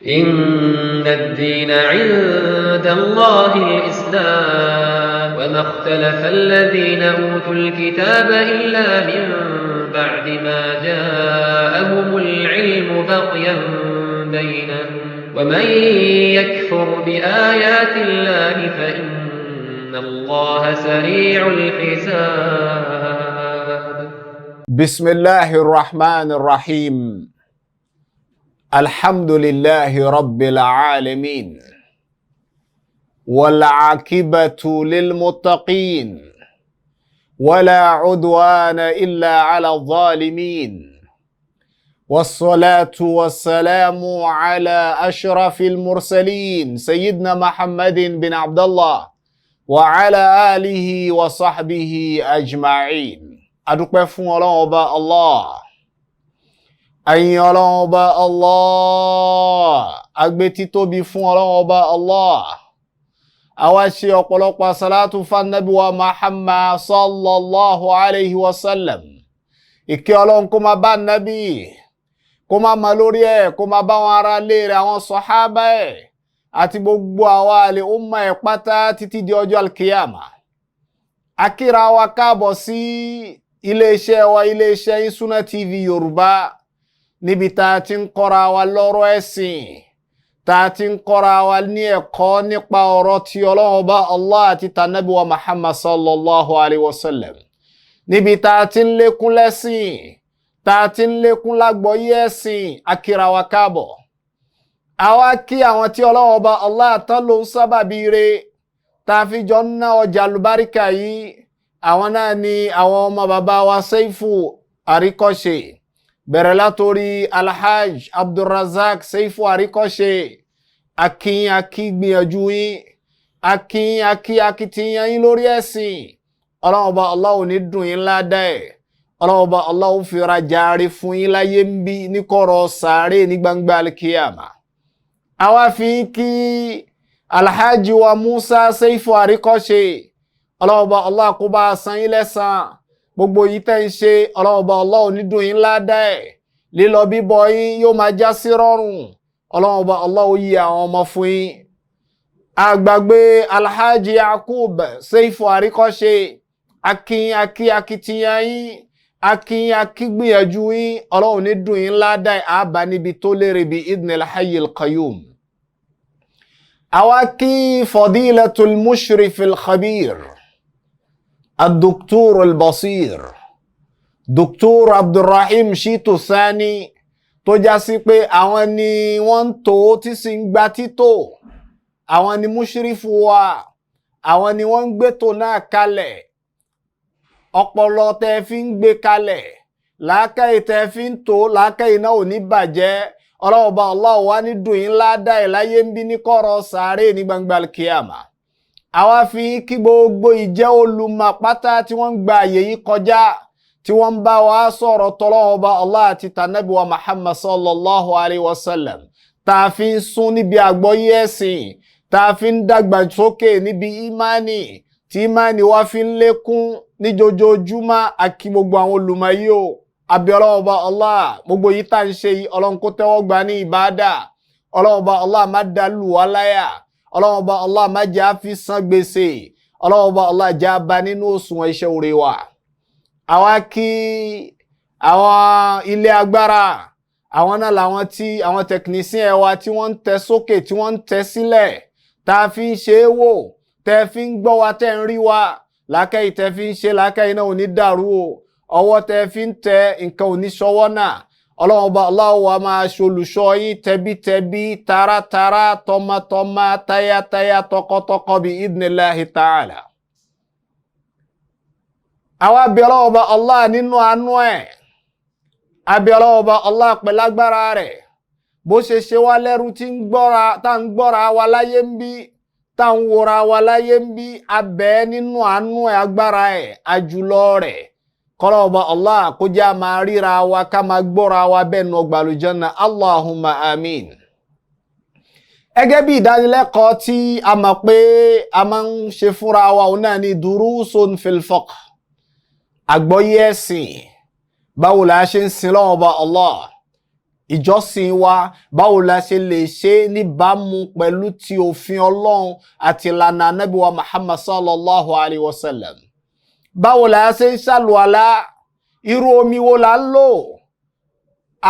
إن الدين عند الله الإسلام وما اختلف الذين أوتوا الكتاب إلا من بعد ما جاءهم العلم بغيا بينهم ومن يكفر بآيات الله فإن الله سريع الحساب. بسم الله الرحمن الرحيم. الحمد لله رب العالمين والعاقبة للمتقين ولا عدوان إلا على الظالمين والصلاة والسلام على أشرف المرسلين سيدنا محمد بن عبد الله وعلى آله وصحبه أجمعين. adúpẹ́ fún Ọlọ́run Ọba Allah, àyìn Ọlọ́run Ọba Allah, agbé títóbi fún Ọlọ́run Ọba Allah. Àwa ṣe ọ̀pọ̀lọpọ̀ salatu fún Ànábì wa Muhammad sallallahu alayhi wa sallam. Ìkẹ́ Ọlọ́run kó máa bá Nábì, kó máa lórí ẹ̀, kó máa bá wọn ará ilé rẹ̀, àwọn sàhábà ẹ̀ àti gbogbo àwa àlè umma ẹ̀ pátá títí di ọjọ́ alkiyama. Akíra wa káàbọ̀ sí iléeṣẹ́ wa, iléeṣẹ́ Isuna TV Yorùbá, níbi tá ti ń kọ́ra wa lọ́rọ̀ ẹ̀sìn, tá ti ń kọ́ra wa ní ẹ̀kọ́ nípa ọ̀rọ̀ tí Ọlọ́run Ọba Allah àti tànábì wa Muhammad sallallahu alaihi wasallam. Níbi tá ti ń lékún lẹ́sìn, tá ti ń lékún lágbọ́yé ẹ̀sìn, akíra wa káàbọ̀. Àwa kí àwọn tí Ọlọ́run Ọba Allah tán ló ń sábàbí rẹ̀ tá fi jọ ń ná ọjà àlùbáríkà yìí. Àwọn náà ni àwọn ọmọ bàbá wa Seifu Àríkọ́ṣe, bẹ̀rẹ̀ látorí Alhaj Abdulrazak Seifu Àríkọ́ṣe. Akí gbìyànjú yín, akitiyan yín lórí ẹ̀sìn. Ọlọ́run Ọba Allah ò ní dùn yín ládá ẹ̀. Ọlọ́run Ọba Allah ó fi ra jàre fún yín láyé ń bí, ní kọ̀rọ̀ sàárè, ní gbangba alkiyama. Àwa fi kí Alhaji wa Musa Seifu Àríkọ́ṣe. Ọlọ́run Ọba Allah kó bá san yín lẹ́san. Gbogbo yìí tẹ́ ń ṣe, Ọlọ́run Ọba Allah ò ní dùn yín ládá ẹ̀. Lílọ bíbọ̀ yín yóò máa já sí rọrùn. Ọlọ́run Ọba Allah ó yí àwọn ọmọ fún yín. Àgbàgbé Alhaji Yakub Seifu Àríkọ́ṣe. Akitiyan yín, gbìyànjú yín. Ọlọ́run ò ní dùn yín ládá ẹ̀. Àbá níbi tó lérè bí idhnil hayyil qayyum. Awaki fadilatul mushrif al-khabir الدكتور البصير دكتور عبدالرحيم Shitu Sani, tó já sí pé àwọn ni wọ́n ń tó tí sì ń gba títò, àwọn ni mushrifu wa, àwọn ni wọ́n ń gbé tó náà kalẹ̀. Ọpọlọ tẹ́ fi ń gbé kalẹ̀, làákàyè tẹ́ fi ń tó, làákàyè náà ò ní bàjẹ́. Ọlọ́run Ọba Allah wá ní dùn yín ládá ẹ̀ láyé ń bí, ní kọ̀rọ̀ sàárè, ní gbangba alkiyama. Àwa fi kí gbogbo ìjẹ́ olùmọ̀ pátá tí wọ́n ń gba àyè yìí kọjá, tí wọ́n ń bá wa sọ̀rọ̀ tọ́lọ́run Ọba Allah àti tànábì wa Muhammad sallallahu alaihi wasallam. Tá fi ń sún níbi àgbọ́yé ẹ̀sìn, tá fi ń dàgbà sókè níbi ìmánì, tí ìmánì wa fi ń lékún ní jojoojúmọ́. Àkí gbogbo àwọn olùmọ̀ yìí o. Àbí Ọlọ́run Ọba Allah, gbogbo yìí tá ń ṣe yìí, Ọlọ́run kó tẹ́wọ́ gbà ní ìbádà. Ọlọ́run Ọba Allah má dá lù wá láyà. Ọlọ́run Ọba Allah má jẹ́ á fi san gbèsè. Ọlọ́run Ọba Allah jẹ́ á bá nínú òṣùwọ̀n iṣẹ́ oore wa. Àwa kí àwọn ilé agbára, àwọn náà làwọn tí àwọn technician wa tí wọ́n ń tẹ sókè, tí wọ́n ń tẹ sílẹ̀, tá fi ń ṣe é wò, tẹ́ fi ń gbọ́ wa, tẹ́ ń rí wa. Làákàyè tẹ́ fi ń ṣe, làákàyè náà ò ní dàrú o. Ọwọ́ tẹ́ fi ń tẹ, nǹkan ò ní ṣọwọ́ náà. Ọlọ́run Ọba Allah wa máa ṣolùṣọ́ yín tẹbítẹbí, taratara, tọmọtọmọ, tayátayá, tọkọtọkọ bí idhnillahi ta'ala. Àwa bí Ọlọ́run Ọba Allah nínú àánú ẹ̀. Àbí Ọlọ́run Ọba Allah pẹ̀lú agbára rẹ̀. Bó ṣe ṣe wá lẹ́rú tí tá ń gbọ́ra wa láyé ń bí, tá ń wòra wa láyé ń bí, abẹ́ nínú àánú ẹ̀, agbára ẹ̀, àjùlọ rẹ̀. Kọ́lọ́ Ọba Allah kó jẹ́ máa ríra wa, ká máa gbọ́ra wa bẹ́ẹ̀ nù ọgbà àlùjánnà. Allahumma amin. Gẹ́gẹ́ bí ìdánilẹ́kọ̀ọ́ tí a mọ̀ pé a máa ń ṣe fúnra wa, òun náà ni durusun fil fiqh. Àgbọ́yé ẹ̀sìn. Báwo la ṣe ń sin Ọlọ́run Ọba Allah. ìjọsìn wa báwo la ṣe lè ṣe níbàámu pẹ̀lú ti òfin Ọlọ́run àti ìlànà Ànábì wa Muhammad sallallahu alayhi wa sallam. Báwo la ṣe ń ṣàlùwàlá, irú omi wo la ń lò,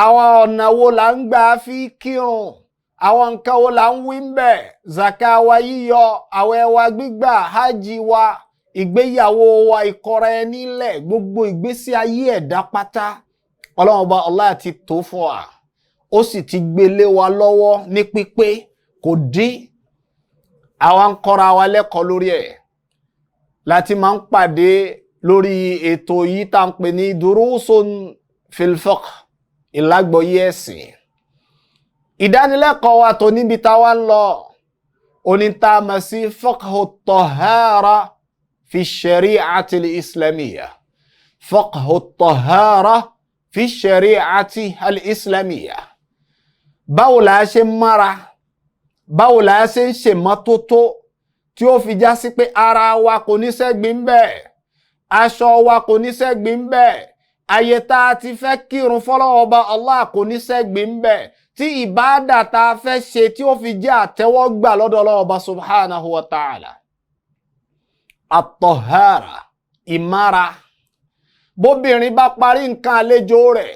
àwọn ọ̀nà wo la ń gbà fi kírun, àwọn nǹkan wo la ń wí ń bẹ̀, zaka wa yíyọ, àwẹ̀ wa gbígbà, hajj wa, ìgbéyàwó wa, ìkọra ẹni lẹ̀, gbogbo ìgbésí ayé ẹ̀dá pátá Ọlọ́run Ọba Allah ti tó fún wa, ó sì ti gbélé wa lọ́wọ́ ní pípé, kò dín. Àwa ń kọ́ra wa lẹ́kọ̀ọ́ lórí ẹ̀ láti máa ń pàdé lórí ètò yìí tá ń pè ní durusun fil fiqh, ìlágbọ̀yé ẹ̀sìn. Ìdánilẹ́kọ̀ọ́ wa tó níbi táwa ń lọ onítàmà sí fiqhu tahara fi shari'ati al-islamiyya, fiqhu tahara fi shari'ati al-islamiyya. Báwo la ṣe mára, báwo la ṣe ń ṣe mọ́tótó tí ó fi já sí pé ara wa kò ní ṣẹ́gbin bẹ́ẹ̀, aṣọ wa kò ní ṣẹ́gbin bẹ́ẹ̀, ayé tá a ti fẹ́ kírun fọ́lọ́run Ọba Allah kò ní ṣẹ́gbin bẹ́ẹ̀, tí ìbádà tá a fẹ́ ṣe tí ó fi jẹ́ àtẹ́wọ́gbà lọ́dọ̀ Ọlọ́run Ọba subhanahu wa ta'ala. At-tahara, ìmára. Bóbìnrin bá parí nǹkan àlejò rẹ̀,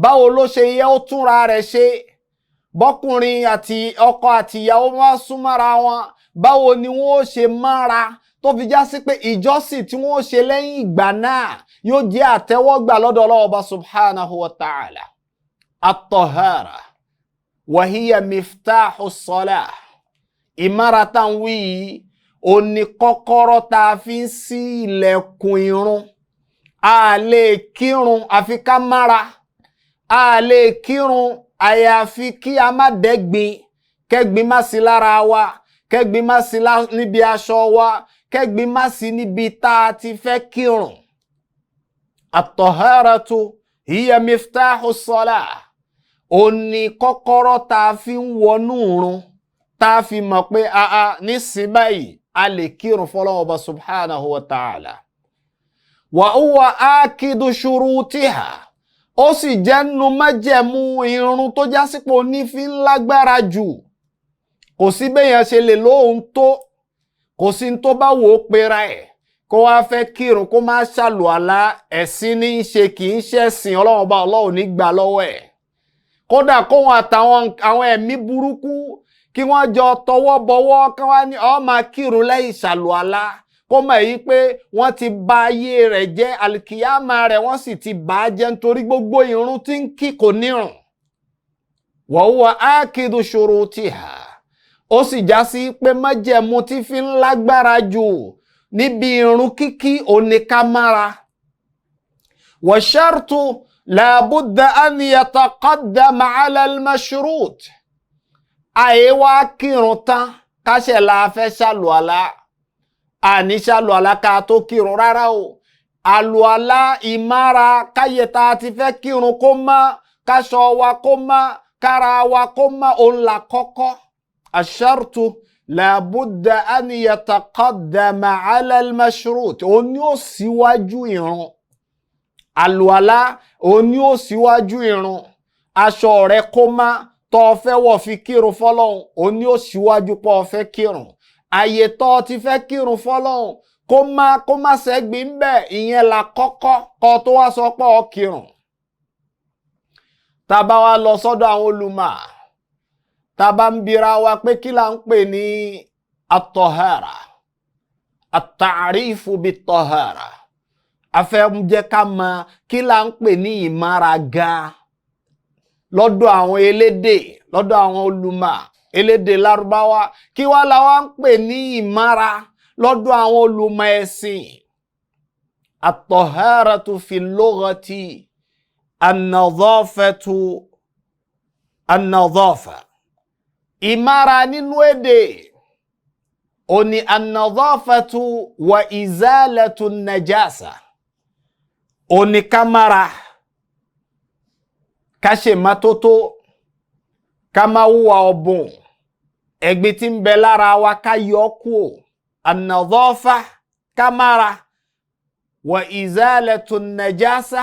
báwo ló ṣe yẹ ó túnra rẹ̀ ṣe? Bọ́kùnrin àti ọkọ àti ìyàwó wá súnmọ́ra wọn, báwo ni wọ́n ṣe mára tó fi já sí pé ìjọsìn tí wọ́n ṣe lẹ́yìn ìgbà náà yóò jẹ́ àtẹ́wọ́gbà lọ́dọ̀ Ọlọ́run Ọba subhanahu wa ta'ala. At-tahara wa hiya miftahu s-salah. Ìmára tá ń wí yìí ó ní kọ́kọ́rọ́ tá a fi ń ṣí ilẹ̀kùn ìrun. A lè kírun àfi ká mára, a lè kírun àyàfi kí a má dẹ́gbin, kẹ́gbin má sí lára wa, kẹ́gbin má sí níbi aṣọ wa, kẹ́gbin má sí níbi tá a ti fẹ́ kírun. At-taharatu hiya miftahu s-salah. Ó ní kọ́kọ́rọ́ tá a fi ń wọnú ìrun, tá a fi mọ̀ pé nísìn báyìí a lè kírun fọ́lọ́run Ọba subhanahu wa ta'ala. Wa huwa akidu shurutiha. Ó sì jẹ́ nínú májẹ̀mú ìrun tó jásípò ní fi ń lágbára jù. Kò sí béèyàn ṣe lè lóhun tó, kò sí tó bá wò ó pera ẹ̀ kó wá fẹ́ kírun kó má ṣàlùwàlá, ẹ̀sìn ní í ṣe kì í ṣẹ̀sìn Ọlọ́run Ọba Allah ò ní gbà lọ́wọ́ ẹ̀. Kódà kóhun àtàwọn ẹ̀mí burúkú kí wọ́n jọ tọwọ́ bọwọ́ kí wọ́n ní ó máa kírun lẹ́yìn ṣàlùwàlá, kó mọ̀ yí pé wọ́n ti bà ayé rẹ̀ jẹ́, alkiyama rẹ̀ wọ́n sì ti bà á jẹ́ nítorí gbogbo ìrun tí ń kí kò nírun. Wa huwa akidu shurutiha. Ó sì já sí pé májẹ̀mú tí fi ń lágbára jù níbi ìrun kíkí òní ká mára. Wa shartu la budda an yataqaddama ala al-mashrut. Àyè wá kírun tán káṣẹ̀ la fẹ́ ṣàlùwàlá, àní ṣàlùwàlá ká tó kírun rárá o. Àlùwàlá, ìmára, káyè tá a ti fẹ́ kírun kó mọ́, káṣọ wa kó mọ́, kára wa kó mọ́, òun là kọ́kọ́. Ash-shartu la budda an yataqaddama ala al-mashrut. Òun ni ó síwájú ìrun. Àlùwàlá òun ni ó síwájú ìrun. Aṣọ rẹ̀ kó mọ́ tó fẹ́ wọ̀ fi kírun fọ́lọ́run, òun ni ó síwájú pé ó fẹ́ kírun. Àyè tó ti fẹ́ kírun fọ́lọ́run kó má ṣẹ́gbin bẹ́ẹ̀, ìyẹn là kọ́kọ́ kó tó wá sọ pé ó kírun. Tá bá wá lọ sọ́dọ̀ àwọn olùmọ̀, tá bá ń bira wa pé kí là ń pè ní at-tahara, at-ta'rifu bit-tahara. A fẹ́ jẹ́ ká mọ̀ kí là ń pè ní ìmára gan lọ́dọ̀ àwọn elédè, lọ́dọ̀ àwọn olùmọ̀ elédè Lárúbáwá. Kí wá la wá ń pè ní ìmára lọ́dọ̀ àwọn olùmọ̀ ẹ̀sìn? At-taharatu fi lughati an-nadhafa. Ìmára nínú èdè ó ní an-nadhafatu wa izalatu an-najasa. Ó ní ká mára, ká ṣe mọ́tótó, ká má hùwà ọ̀bùn, ẹ̀gbin tí ń bẹ lára wa ká yọ kúò. An-nadhafa, ká mára, wa izalatu an-najasa,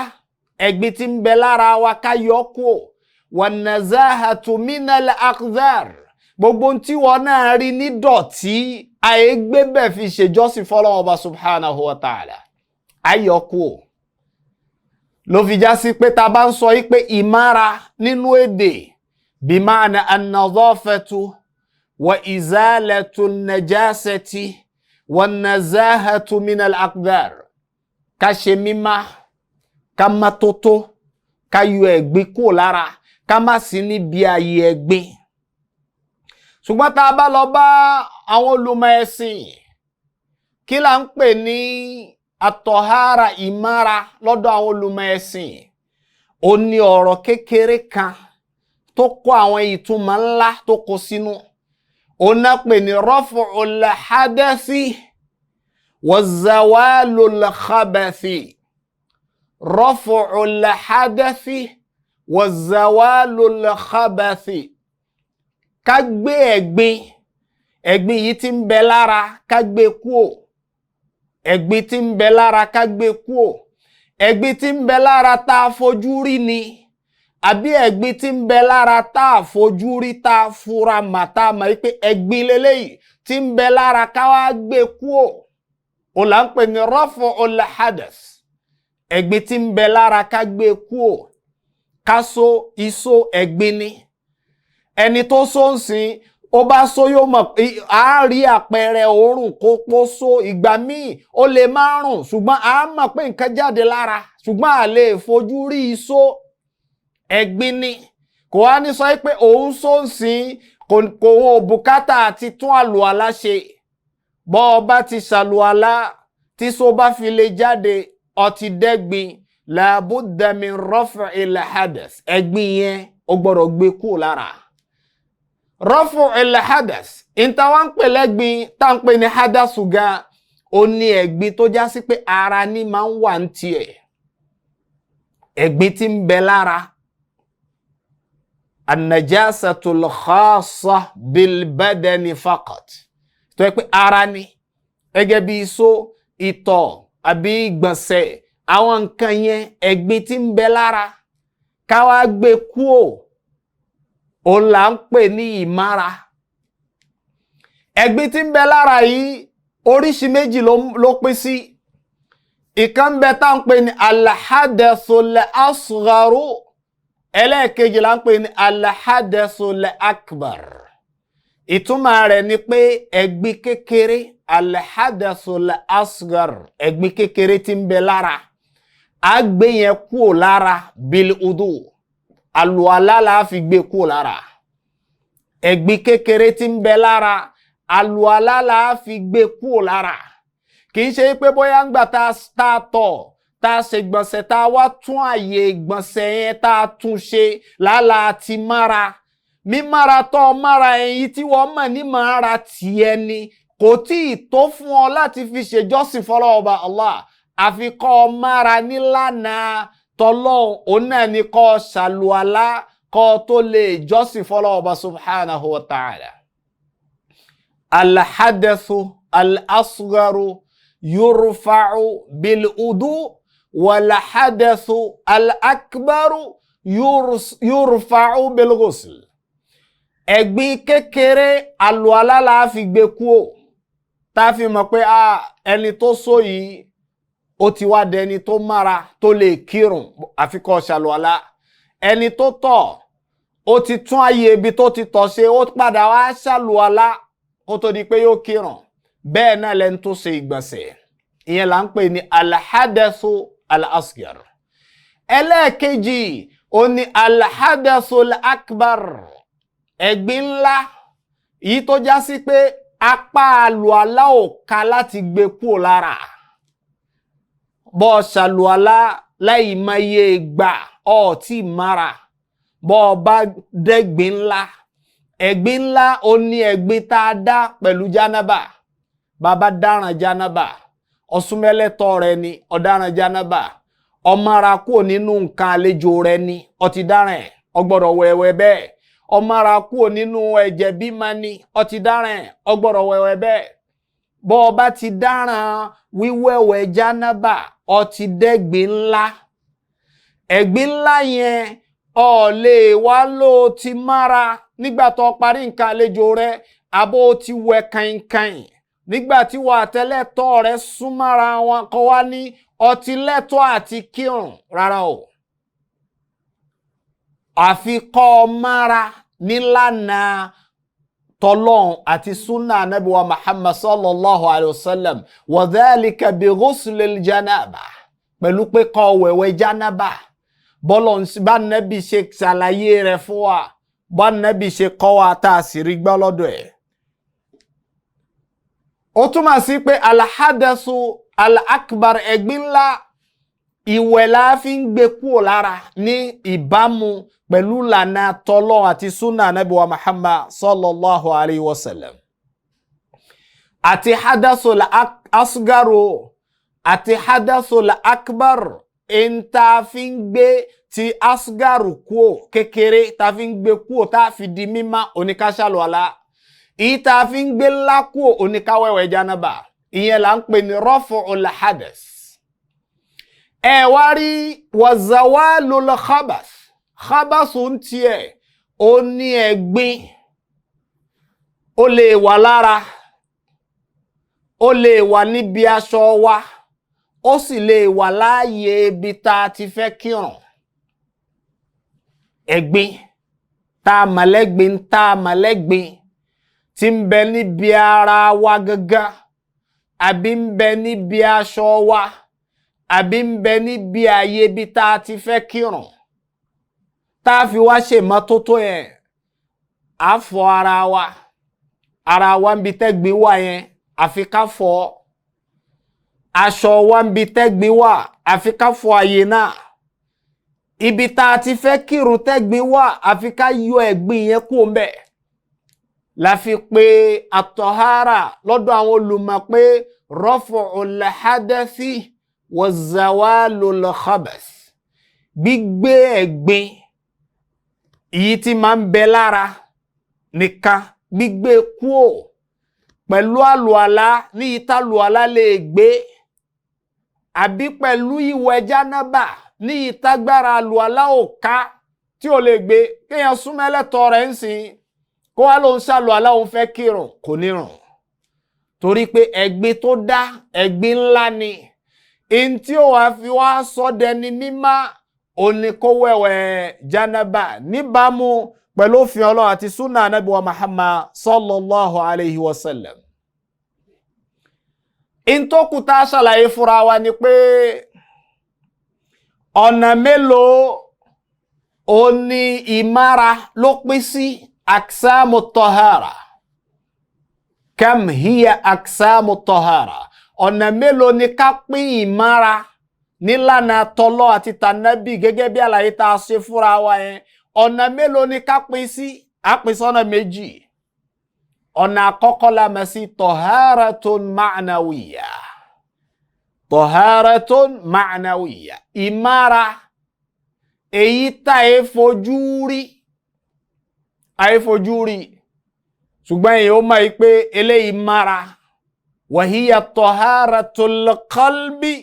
ẹ̀gbin tí ń bẹ lára wa ká yọ kúò. wan-nazahatu minal aqdhar gbogbo tí wọ́n náà rí ní dọ̀tí àìgbé bẹ́ẹ̀ fi ṣèjọ́sìn fọ́lọ́run ọba subhanahu wa ta'ala ayọ̀kú ló fi já sí pé ta bá ń sọ yí pé ìmára nínú èdè bima'na an-nadhafatu wa izalatu an-najasati wan-nazahatu minal aqdhar ká ṣe mímá ká má tótó ká yọ ẹ̀gbin kúrò lára ká má sí níbi ààyè ẹ̀gbin ṣùgbọ́n tá a bá lọ bá àwọn olùmọ̀ ẹ̀sìn kí là ń pè ní àtọ̀hárà ìmára lọ́dọ̀ àwọn olùmọ̀ ẹ̀sìn ó ní ọ̀rọ̀ kékeré kan tó kó àwọn ìtumọ̀ ńlá tó kó sínú ó náà pè ní raf'ul hadathi wa zawalul khabathi raf'ul hadathi wa zawalul khabathi ká gbé ẹ̀gbin yìí tí ń bẹ lára ká gbé kúò ẹ̀gbin tí ń bẹ lára ká gbé kúò ẹ̀gbin tí ń bẹ lára tá a fojú rí ni àbí ẹ̀gbin tí ń bẹ lára tá a fojú rí tá a fura mà tá a mọ̀ pé ẹ̀gbin leléyìí tí ń bẹ lára ká wá gbé kúò ó là ń pè ní raf'ul hadath ẹ̀gbin tí ń bẹ lára ká gbé kúò ká so iṣó ẹ̀gbin ni ẹni tó so ń sìn ó bá so yóò mọ̀ á rí àpẹẹrẹ òórùn kó pó so ìgbà míì ó lè má rùn ṣùgbọ́n a mọ̀ pé nǹkan jáde lára ṣùgbọ́n a lè fojú rí iṣó ẹ̀gbin ni kò wá ní sọ pé òun so ń sìn kò wọn ò bùkátà àti tún àlùwàlá ṣe bọ́ ọ bá ti ṣàlùwàlá tí so bá fi lè jáde ó ti dẹ́gbin làbúdà min raf'il hadath ẹ̀gbin yẹn ó gbọ́dọ̀ gbé kúrò lára. Raf'ul hadath ìta wá ń pè lẹ́gbin tá ń pè ní hadathu gan ó ní ẹ̀gbin tó já sí pé ara ní máa ń wà ní tiẹ̀ ẹ̀gbin tí ń bẹ lára an-najasatul khassa bil badani faqat tó yẹ pé ara ní gẹ́gẹ́ bí iṣó ìtọ̀ àbí ìgbọ̀nsẹ̀ àwọn nǹkan yẹn ẹ̀gbin tí ń bẹ lára ká wá gbé kúò òun là ń pè ní ìmára ẹ̀gbin tí ń bẹ lára yìí oríṣi méjì ló pín sí ìkan bẹ tá ń pè ní al-hadathul asgharu ẹlẹ́ẹ̀kejì là ń pè ní al-hadathul akbar ìtumọ̀ rẹ̀ ni pé ẹ̀gbin kékeré al-hadathul asghar ẹ̀gbin kékeré tí ń bẹ lára á gbé yẹn kúò lára bil udu àlùwàlá la fi gbé kúrò lára ẹ̀gbin kékeré tí ń bẹ lára àlùwàlá la fi gbé kúrò lára kì í ṣe pé bóyá ń gbà tá a tọ̀ tá a ṣe gbọ̀nsẹ̀ tá a wá tún àyè gbọ̀nsẹ̀ yẹn tá a tún ṣe lálá àti mára mímára tó mára ẹ̀yìn tí wọ́n mọ̀ ní mára tiẹ̀ ni kò tí ì tó fún ọ láti fi ṣèjọ́sìn fọ́lọ́run ọba Allah àfi kó mára nílànà tọ́lọ́hun òun náà ni kó ṣàlùwàlá kó tó lè jọ́sìn fọ́lọ́run ọba subhanahu wa ta'ala. Al-hadathu al-asgharu yurfa'u bil-udu wal-hadathu al-akbaru yurfa'u bil-ghusl. Ẹ̀gbin kékeré àlùwàlá la fi gbé kúò tá fi mọ̀ pé ẹni tó so yìí ó ti wá dẹni tó mára tó lè kírun àfi kó ṣàlùwàlá ẹni tó tọ̀ ó ti tún àyè ibi tó ti tọ̀ ṣe ó padà wá ṣàlùwàlá kó tó di pé yóò kírun bẹ́ẹ̀ náà lẹni tó ṣe ìgbọ̀nsẹ̀ ìyẹn là ń pè ní al-hadathu al-asghar ẹlẹ́ẹ̀kejì ó ní al-hadathu al-akbar ẹ̀gbin ńlá yìí tó já sí pé apá àlùwàlá ò ká láti gbé kúrò lára bọ́ ṣàlùwàlá láì máyé gbà ọ̀ tí mára bọ́ bá dẹ́gbin ńlá ẹ̀gbin ńlá ó ní ẹ̀gbin tá a dá pẹ̀lú jánábà bàbá dáràn jánábà ọ̀súnmẹ́lẹ́tọ̀ rẹ ni ọ̀daràn jánábà ọmọra kúrò nínú nǹkan àlejò rẹ ni ọtí dáràn ọgbọ́dọ̀ wẹ̀wẹ̀ bẹ́ẹ̀ ọmọra kúrò nínú ẹ̀jẹ̀ bímọ ni ọtí dáràn ọgbọ́dọ̀ wẹ̀wẹ̀ bẹ́ẹ̀ bọ́ ọba ti dáràn wíwẹ̀wẹ̀ jánábà ọtí dẹ́gbin ńlá ẹ̀gbin ńlá yẹn ó lè wá lò ti mára nígbà tó parí nǹkan àlejò rẹ̀ àbó ti wẹ̀ kàìnkàìn nígbà tí wà tẹ́lẹ̀tọ́ rẹ̀ súnmọ́ra wọn kó wá ní ó ti lẹ́tọ́ àti kírun rárá o. àfi kó mára nílànà tọlọ́hun àti súnà ànábì wa Muhammad sallallahu alayhi wa sallam wa dhalika bi ghuslil janaba pẹ̀lú pé kó wẹ̀wẹ̀ janaba bọ́lọ̀ bá nẹ́bí ṣe ṣàlàyé rẹ̀ fún wa bá nẹ́bí ṣe kọ́ wa tá a sì rí gbọ́ lọ́dọ̀ ẹ̀. ó túmọ̀ sí pé alhadasu al-akbar ẹ̀gbin ńlá ìwẹ̀ la fi ń gbé kúrò lára ní ìbámu pẹ̀lú lànà tọ́lọ́ àti súnà ànábì wa Muhammad sallallahu alayhi wa sallam. àti hadasu al-asgaru àti hadasu al-akbar ta fi ń gbé ti asgaru kúrò kékeré ta fi ń gbé kúrò tá fi di mímọ́ oníkáṣàlù àlá ìyí ta fi ń gbé ńlá kúrò oníkáwẹ̀wẹ̀ jánábà ìyẹn là ń pè ní raf'ul hadas. ẹ wá rí wa zawalul khabas khabasu ń tiẹ̀ ó ní ẹ̀gbin ó lè wà lára ó lè wà níbi aṣọ wa ó sì lè wà láàyè ibi tá a ti fẹ́ kírun. ẹ̀gbin tá a mọ̀lẹ́gbin tí ń bẹ níbi ara wa gangan àbí ń bẹ níbi aṣọ wa àbí ń bẹ níbi ààyè ibi tá a ti fẹ́ kírun tá a fi wá ṣe mọ́tótó yẹn á fọ ara wa ń bi tẹ́gbin wà yẹn àfi ká fọ aṣọ wa ń bi tẹ́gbin wà àfi ká fọ àyè náà ibi tá a ti fẹ́ kírun tẹ́gbin wà àfi ká yọ ẹ̀gbin yẹn kúrò ńbẹ̀. la fi pé at-tahara lọ́dọ̀ àwọn olùmọ̀ pé raf'ul hadathi wa zawalul khabas gbígbé ẹ̀gbin èyí tí máa ń bẹ lára nìkan gbígbé kúrò pẹ̀lú àlùwàlá ní ìtàlùwàlá lè gbé àbí pẹ̀lú ìwẹ̀ jánábà ní ìtagbára àlùwàlá òká tí ò lè gbé kéèyàn súnmọ́ ẹlẹ́tọ̀ rẹ̀ ń sìn kó wá ló ń ṣàlùwàlá òun fẹ́ kírun kò ní rùn torí pé ẹ̀gbin tó dá ẹ̀gbin ńlá ni in tí ó wá fi wá sọ́dẹni mímá òní kó wẹ̀wẹ̀ jánábà níbàámu pẹ̀lú òfin Ọlọ́run àti súnà ànábì wa Muhammad sallallahu alayhi wa sallam. in tó kù tá a ṣàlàyé fúnra wa ni pé ọ̀nà mélòó ó ní ìmára ló pín sí aksamu tahara kam hiya aksamu tahara ọ̀nà mélòó ni ká pín ìmára nílànà tọlọ́ àti tànábì gẹ́gẹ́ bí àlàyé tá a ṣe fúnra wa yẹn ọ̀nà mélòó ni ká pín sí a pín sọ́nà méjì. ọ̀nà àkọ́kọ́ la mọ̀ sí taharatun ma'nawiyya taharatun ma'nawiyya ìmára èyí tá a fojú rí ṣùgbọ́n èyí ó mọ̀ pé eléyìí mára wa hiya taharatul qalbi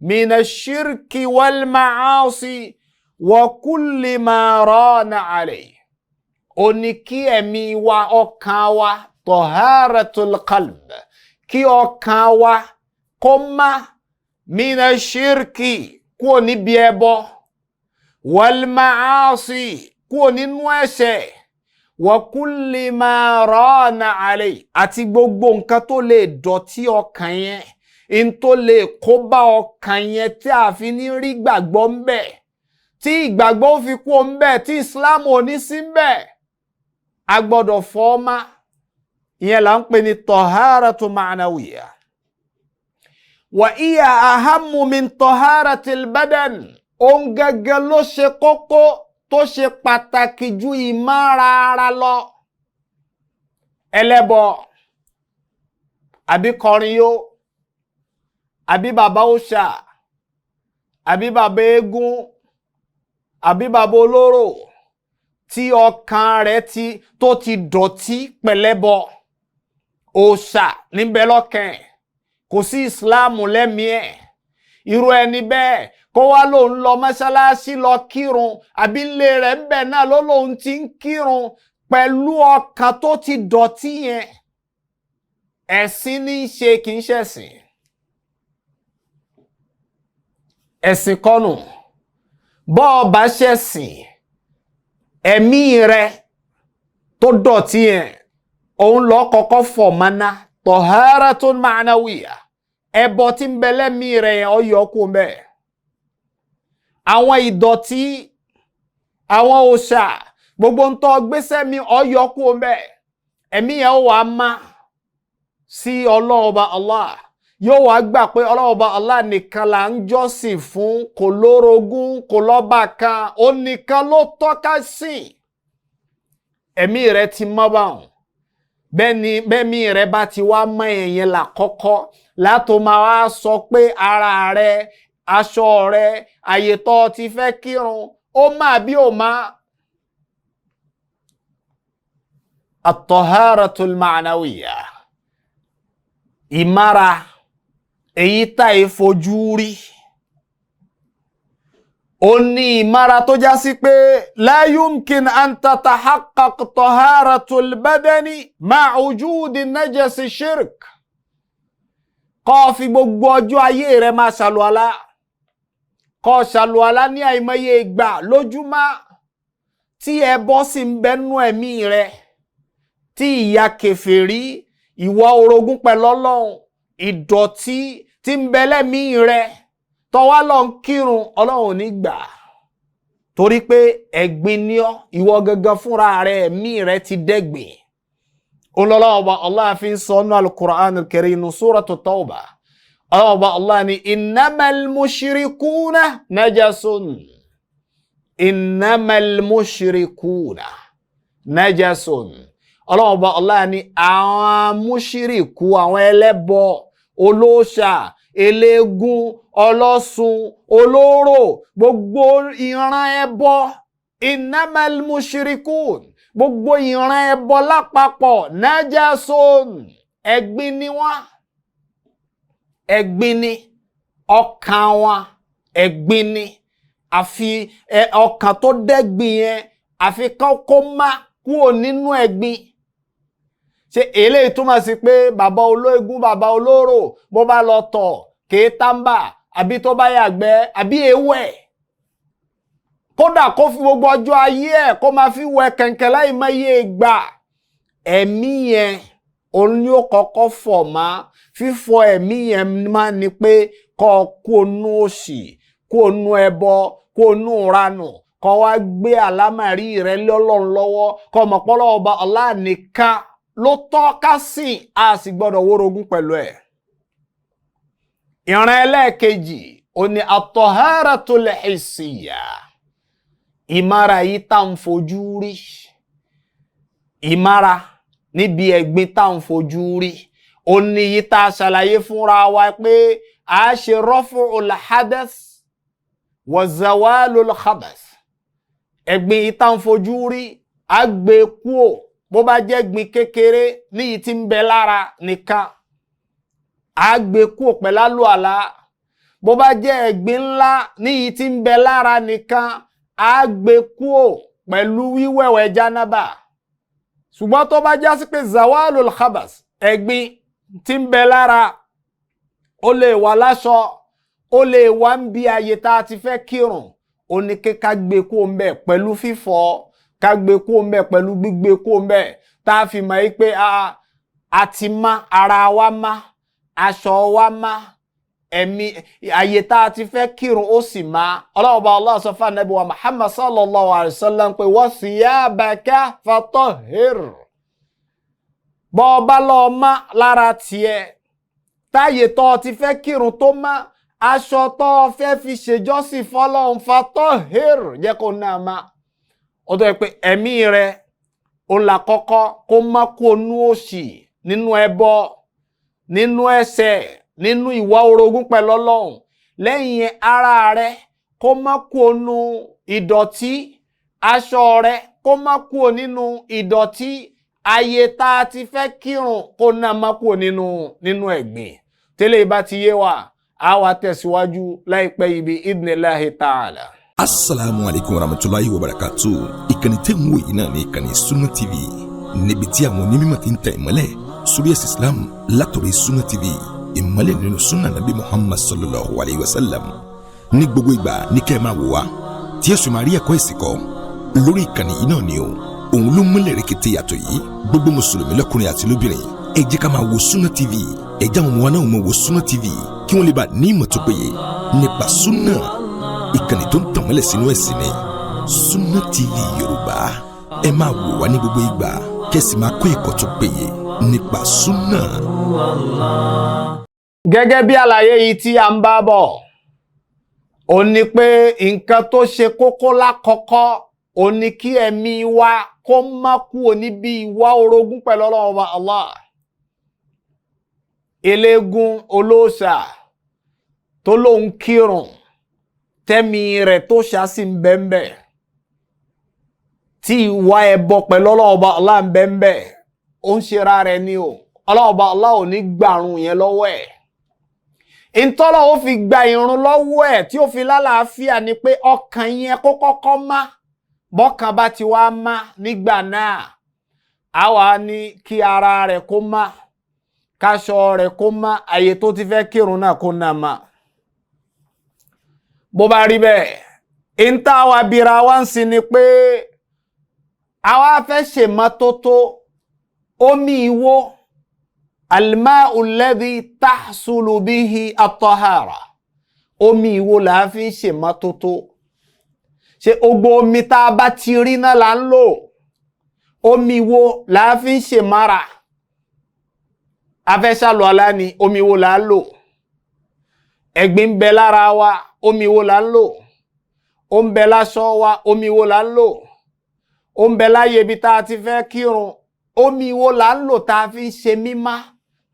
mina shirki wal ma'asi wa kulli ma rana alayhi ó ní kí ẹ̀mí wa ọkàn wa taharatul qalb kí ọkàn wa kó má mina shirki kúrò níbi ẹbọ wal ma'asi kúrò nínú ẹ̀ṣẹ̀ wa kulli ma rana alayhi àti gbogbo nǹkan tó lè dọ̀tí ọkàn yẹn in tó lè kó bá ọkàn yẹn tí a fi ní rí gbàgbọ́ ń bẹ̀ tí ìgbàgbọ́ fi kú ń bẹ̀ tí Islam ò ní sí ń bẹ̀ a gbọ́dọ̀ fọ́ọ́mà ìyẹn là ń pè ní taharatu ma'nawiyya wa iya ahammu min taharatil badan òun gẹ́gẹ́ ló ṣe kókó tó ṣe pàtàkì ju ìmára ara lọ. ẹlẹ́bọ àbí kọrin yó àbí bàbá òòṣà àbí bàbá eégún àbí bàbá olóró tí ọkàn rẹ̀ tó ti dọ̀tí pẹ̀lẹ́bọ òòṣà níbẹ̀ lọ́kàn kò sí ìsìláàmù lẹ́mìí ẹ̀ irú ẹni bẹ́ẹ̀ kó wá lòun lọ mọ́sálásí lọ kírun àbí ilé rẹ̀ ń bẹ̀ náà lòun ti ń kírun pẹ̀lú ọkàn tó ti dọ̀tí yẹn, ẹ̀sìn ní í ṣe kì í ṣẹ̀sìn. ẹ̀sìn kọ́nù bọ́ ọ bá ṣẹ̀sìn ẹ̀mí rẹ tó dọ̀tí yẹn òun lọ kọ́kọ́ fọ̀ mọ́ná taharatun ma'nawiyya, ẹbọ tí ń bẹ lẹ́mí rẹ̀ yẹn ó yọ kó bẹ́ẹ̀. àwọn ìdọ̀tí àwọn òòṣà gbogbo ń tọ́ gbéṣẹ́ mi ó yọ kó bẹ́ẹ̀. ẹ̀mí yẹn ó wà á má sí Ọlọ́run Ọba Allah, yóò wá gbà pé Ọlọ́run Ọba Allah nìkan là ń jọ́sìn fún, kò lórogún kò lọ́ba kan, ó nìkan ló tọ́ka sí. ẹ̀mí rẹ̀ ti mọ́ báwọn. bẹ́ẹ̀ni rẹ̀ bá ti wá mọ́ ẹ̀yẹn là kọ́kọ́ látò máa wá sọ pé ara rẹ̀, aṣọ rẹ̀, àyè tó ti fẹ́ kírun ó má bí ó má. at-taharatul ma'nawiyya, ìmára èyí tá ìfojú rí, ó ní ìmára tó já sí pé la yumkin an tatahaqqaq taharatul badani ma'a wujudi najasi shirk. kó fi gbogbo ọjọ́ ayé rẹ̀ máa ṣàlùwàlá, kó ṣàlùwàlá ní àìmọye ìgbà lójúmọ́ tí ẹbọ sì ń bẹnu ẹ̀mí rẹ̀, tí ìyà kèfèrí, ìwà orogún pẹ̀lú Ọlọ́run, ìdọ̀tí tí ń bẹ lẹ́mí rẹ̀ tó wá lọ ń kírun, Ọlọ́run ò ní gbà. torí pé ẹ̀gbin ni ọ́, ìwọ gangan fúnra rẹ̀ ẹ̀mí rẹ̀ ti dẹ́gbin. Ọlọ́run Ọba Allah fi ń sọ nínú al-Qur'an al-Karim suratu Tawbah. Ọlọ́run Ọba Allah ní innamal mushrikuna najasun. innamal mushrikuna najasun. Ọlọ́run Ọba Allah ní àwọn mushriku, àwọn ẹlẹ́bọ, olóòṣà, eléégún, ọlọ́sùn, olóró, gbogbo ìran ẹbọ, innamal mushrikun, gbogbo ìran ẹbọ lápapọ̀, najasun, ẹ̀gbin ni wọ́n. ẹ̀gbin ni ọkàn wọn, ẹ̀gbin ni. àfi ọkàn tó dẹ́gbin yẹn àfi kó má kúrò nínú ẹ̀gbin. ṣe eléyìí túmọ̀ sí pé bàbá olóògùn, bàbá olóró bó bá lọ tọ̀ kèé tàǹbà àbí tó bá yàgbẹ́ àbí ewé, kódà kó fi gbogbo ọjọ́ ayé ẹ̀ kó máa fi wẹ kẹ̀kẹ́ láì mọye ìgbà, ẹ̀mí yẹn òun ni ó kọ́kọ́ fọ̀ má. fífọ̀ ẹ̀mí yẹn máa ní pé kó kó nú òṣì, kó nú ẹbọ, kó nú ranù, kó wá gbé àlámàrí rẹ̀ lọ́lọ́run lọ́wọ́, kó mọ̀ pé Ọlọ́run Ọba Allah nìkan ló tọ́ka sí, a sì gbọ́dọ̀ wórogún pẹ̀lú ẹ̀. ìran ẹlẹ́ẹ̀kejì ó ní at-taharatul hissiyya, ìmára yìí tá ń fojú rí. ìmára níbi ẹ̀gbin tá ń fojú rí ó ní yìí tá a ṣàlàyé fúnra wa pé a ṣe raf'ul hadath wa zawalul khabath. ẹ̀gbin yìí tá ń fojú rí a gbé kúò, bó bá jẹ́ gbin kékeré níyìí tí ń bẹ lára nìkan a gbé kúò pẹ̀lú àlùwàlá, bó bá jẹ́ ẹ̀gbin ńlá níyìí tí ń bẹ lára nìkan a gbé kúò pẹ̀lú wíwẹ̀wẹ̀ jánábà. ṣùgbọ́n tó bá já sí pé zawalul khabas, ẹ̀gbin tí ń bẹ lára, ó lè wà láṣọ, ó lè wà ń bí ayé tá a ti fẹ́ kírun, ó ní kí ká gbé kúò ń bẹ̀ pẹ̀lú fífọ̀, ká gbé kúò ń bẹ̀ pẹ̀lú gbígbé kúò ń bẹ̀, tá a fi mọ̀ yí pé a ti má, ara wa má, aṣọ wa má, ẹ̀mí ayé tá a ti fẹ́ kírun ó sì má. Ọlọ́run Ọba Allah sọ fún Ànábì wa Muhammad sallallahu alayhi wa sallam pé wa thiyabaka fatahhir. bọ́ ọ bá lọ má lára tiẹ̀, táyé tó ti fẹ́ kírun tó má, aṣọ tó fẹ́ fi ṣèjọ́sìn fọ́lọ́run fatahhir, jẹ́ kó náà má. ó tó yẹ pé ẹ̀mí rẹ̀ ó là kọ́kọ́ kó má kó nú òṣì, nínú ẹbọ, nínú ẹ̀ṣẹ̀, nínú ìwà orogún pẹ̀lú Ọlọ́run. lẹ́yìn ara rẹ̀ kó má kó nú ìdọ̀tí, aṣọ rẹ̀ kó má kó nínú ìdọ̀tí, ayé tá a ti fẹ́ kírun kó náà má kó nínú ẹ̀gbin. tẹ́lẹ̀ bá ti yé wa, a wá tẹ̀síwájú láìpẹ́ yìí bí idhnillahi ta'ala. Assalamu alaikum warahmatullahi wabarakatuh. Ìkànnì tẹ́ ń wò yìí náà ní ìkànnì Sunna TV, níbi tí àwọn onímọ̀ ti ń tẹ̀ ìmọ́lẹ̀ sórí ẹ̀sìn Islam látọ̀rí Sunna TV, ìmọ́lẹ̀ nínú Sunna Nabi Muhammad sallallahu alayhi wa sallam. Ní gbogbo ìgbà ní kẹ́ ẹ máa wò wá tí ẹ sì máa rí ẹ̀kọ́ ẹ̀sìn kọ́ lórí ìkànnì yìí náà ni o. Òun ló múlẹ̀ rẹ̀kẹ̀tẹ̀ yàtọ̀ yìí. Gbogbo mùsùlùmí lọ́kùnrin àti lóbìnrin, ẹ jẹ́ ká máa wo Sunna TV. Ẹ jẹ́ àwọn ọmọ wa náà máa wo Sunna TV kí wọ́n lè bá ní ìmọ̀ tó péye nípa Sunna. Ìkànnì tó ń tàn mọ́lẹ̀ sínú ẹ̀sìn ni Sunna TV Yorùbá. Ẹ máa wò wá ní gbogbo ìgbà kẹ́sì máa kọ́ ẹ̀kọ́ tó péye nípa Sunna. Gẹ́gẹ́ bí àlàyé yìí tí a ń bá bọ̀, ó ní pé nǹkan tó ṣe kókó lákọ̀ọ́kọ́ ó ní kí ẹ̀mí wa kó má kúrò níbi ìwà orogún pẹ̀lú Ọlọ́run Ọba Allah. Eléégún olóòṣà tó lóun kírun tẹ́mi rẹ̀ tó ṣàṣì ń bẹ́ńbẹ́, tí ìwà ẹbọ pẹ̀lú Ọlọ́run Ọba Allah ń bẹ́ńbẹ́, ó ń ṣera rẹ̀ ni o. Ọlọ́run Ọba Allah ò ní gbàrún yẹn lọ́wọ́ ẹ̀. Ìtọ́lọ̀ ó fi gba ìrun lọ́wọ́ ẹ̀ tí ó fi lálàáfíà ni pé ọkàn yẹn kó kọ́kọ́ má. Bọ́kàn bá ti wá má nígbà náà, a wá ní kí ara rẹ̀ kó má, káṣọ rẹ̀ kó má, àyè tó ti fẹ́ kírun náà kó náà má. Bó bá rí bẹ́ẹ̀, ìntà wa bira wá ń sin ni pé àwa fẹ́ ṣe mọ́tótó omi ìwó al-ma'u alladhi tahsulu bihi at-tahara. Omi ìwó là á fi ń ṣe mọ́tótó. Ṣé gbogbo omi tá a bá ti rí náà là ń lò? Omi ìwó là á fi ń ṣe mara. A fẹ́ ṣàlùwàlá ni, omi ìwó là á lò. Ẹ̀gbin ń bẹ lára wa, omi wo là ń lò? Ó ń bẹ láṣọ wa, omi wo là ń lò? Ó ń bẹ láyé ibi tá a ti fẹ́ kírun, omi wo là ń lò tá a fi ń ṣe mímá,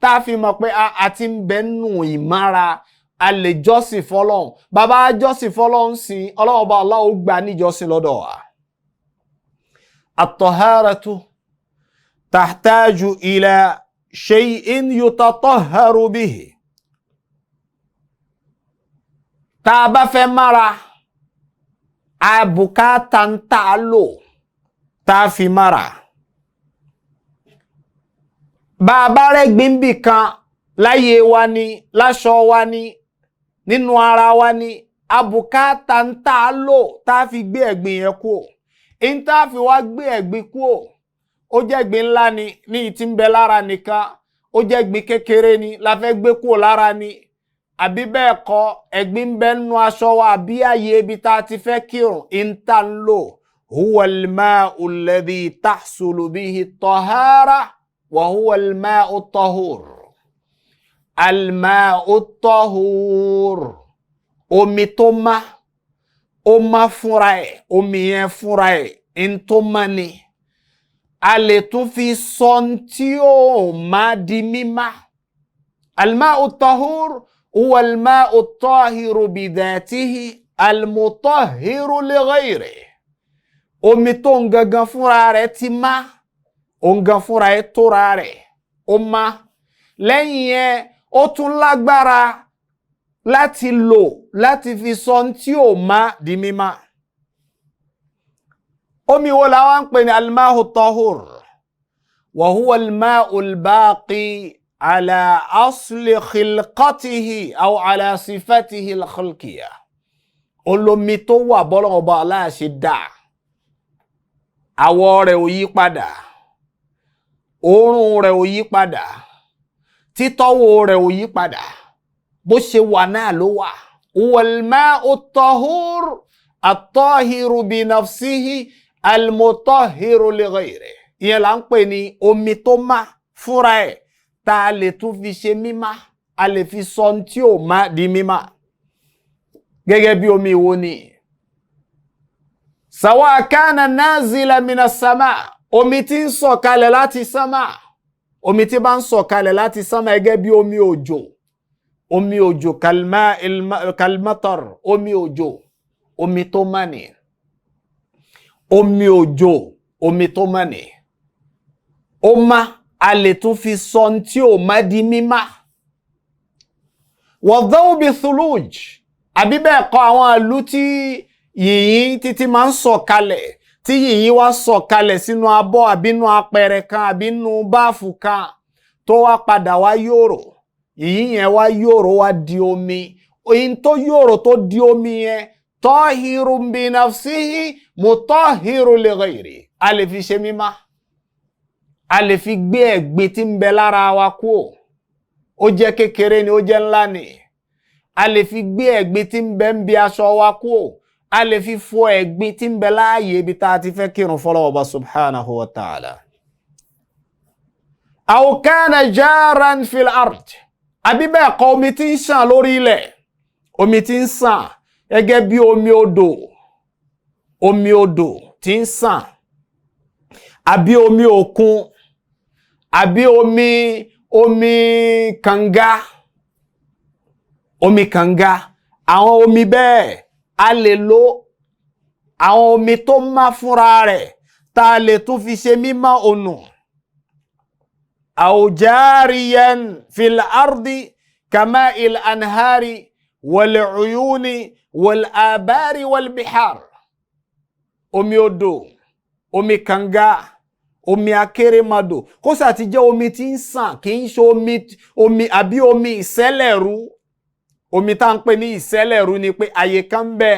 tá a fi mọ̀ pé a ti ń bẹ nù ìmára, a lè jọ́sìn fọ́lọ́run. Bàbá jọ́sìn fọ́lọ́run sìn, Ọlọ́run Ọba Allah ó gbà níjọ́sìn lọ́dọ̀ wa. At-taharatu tahtaju ila shay'in yutatahharu bihi. Tá a bá fẹ́ mára, àbùkátà ń tà á lò tá a fi mára. Bá a bá rẹ́gbin bì kan láyé wa ni, láṣọ wa ni, nínú ara wa ni, àbùkátà ń tà á lò tá a fi gbé ẹ̀gbin yẹn kúrò. In tá a fi wá gbé ẹ̀gbin kúrò, ó jẹ́ ẹ̀gbin ńlá ni ní ìtí ń bẹ lára nìkan, ó jẹ́ ẹ̀gbin kékeré ni la fẹ́ gbé kúrò lára ni. Àbí bẹ́ẹ̀ kọ́, ẹ̀gbin ń bẹ nínú aṣọ wa àbí ààyè ibi tá a ti fẹ́ kírun, ìntà ń lò. Huwa al-ma'u alladhi tahsulu bihi at-tahara wa huwa al-ma'u at-tahur. Al-ma'u at-tahur. Omi tó má, ó má fúnra ẹ̀, omi yẹn fúnra ẹ̀, in tó má ni. A lè tún fi sọ tí ó má di mímá. Al-ma'u at-tahur هو الماء الطاهر بذاته المطهر لغيره. Omi tó ń gangan fúnra rẹ̀ ti má, ó ń gan fúnra ẹ̀ tóra rẹ̀, ó má. Lẹ́yìn yẹn, ó tún lágbára láti lò láti fi sọ tí ò má di mímá. Omi wo la wá ń pè ní al-ma'u at-tahur? Wa huwa al-ma'u al-baqi على أصل خلقته أو على صفته الخلقية. Olómi tó wà bọ́lọ́run Ọba Allah ṣe dá, àwọ̀ rẹ̀ ò yí padà, òórùn rẹ̀ ò yí padà, títọ́wò rẹ̀ ò yí padà, bó ṣe wà náà ló wà. والماء الطهور الطاهر بنفسه المطهر لغيره. Ìyẹn là ń pè ní omi tó má fúnra ẹ̀, tá a lè tún fi ṣe mímá, a lè fi sọ tí ò má di mímá. Gẹ́gẹ́ bí omi wo ni? Sawa kana nazila mina sama. Omi tí ń sọ̀kalẹ̀ láti sánmà. Omi tí bá ń sọ̀kalẹ̀ láti sánmà gẹ́gẹ́ bí omi òjò. Omi òjò kalmatar. Omi òjò. Omi tó má ni. Omi òjò. Omi tó má ni. Ó má, a lè tún fi sọ tí ò má di mímá. wadhawbi thuluj àbí bẹ́ẹ̀ kọ́ àwọn ìlú tí yìnyín títí máa ń sọ̀kalẹ̀ tí yìnyín wá sọ̀kalẹ̀ sínú abọ́ àbínú apẹ̀rẹ̀ kan àbínú báàfù kan tó wá padà wá yòrò yìnyín yẹn wá yòrò wá di omi oyin tó yòrò tó di omi yẹn tahirun bi nafsihi mutahhiru li ghayri a lè fi ṣe mímá a lè fi gbé ẹ̀gbin tí ń bẹ lára wa kúrò ó jẹ́ kékeré ni ó jẹ́ ńlá ni a lè fi gbé ẹ̀gbin tí ń bẹ ń bi aṣọ wa kúrò a lè fi fọ ẹ̀gbin tí ń bẹ láàyè ibi tá a ti fẹ́ kírun fọ́lọ́run Ọba subhanahu wa ta'ala. aw kana jaran fil ard àbí bẹ́ẹ̀ kọ́ omi tí ń ṣàn lórí ilẹ̀ omi tí ń ṣàn gẹ́gẹ́ bí omi odò tí ń ṣàn àbí omi òkun àbí omi kànga àwọn omi bẹ́ẹ̀ a lè lo àwọn omi tó má fúnra rẹ̀ tá a lè tún fi ṣe mímọ́ ònù. aw jariyan fil ardi kama'il anhari wal uyuni wal abari wal bihar omi odò omi kànga omi akérèmọdò kó sà ti jẹ́ omi tí ń ṣàn kì í ṣe omi àbí omi ìṣẹ̀lẹ̀rú omi tá ń pè ní ìṣẹ̀lẹ̀rú ni pé àyè kan bẹ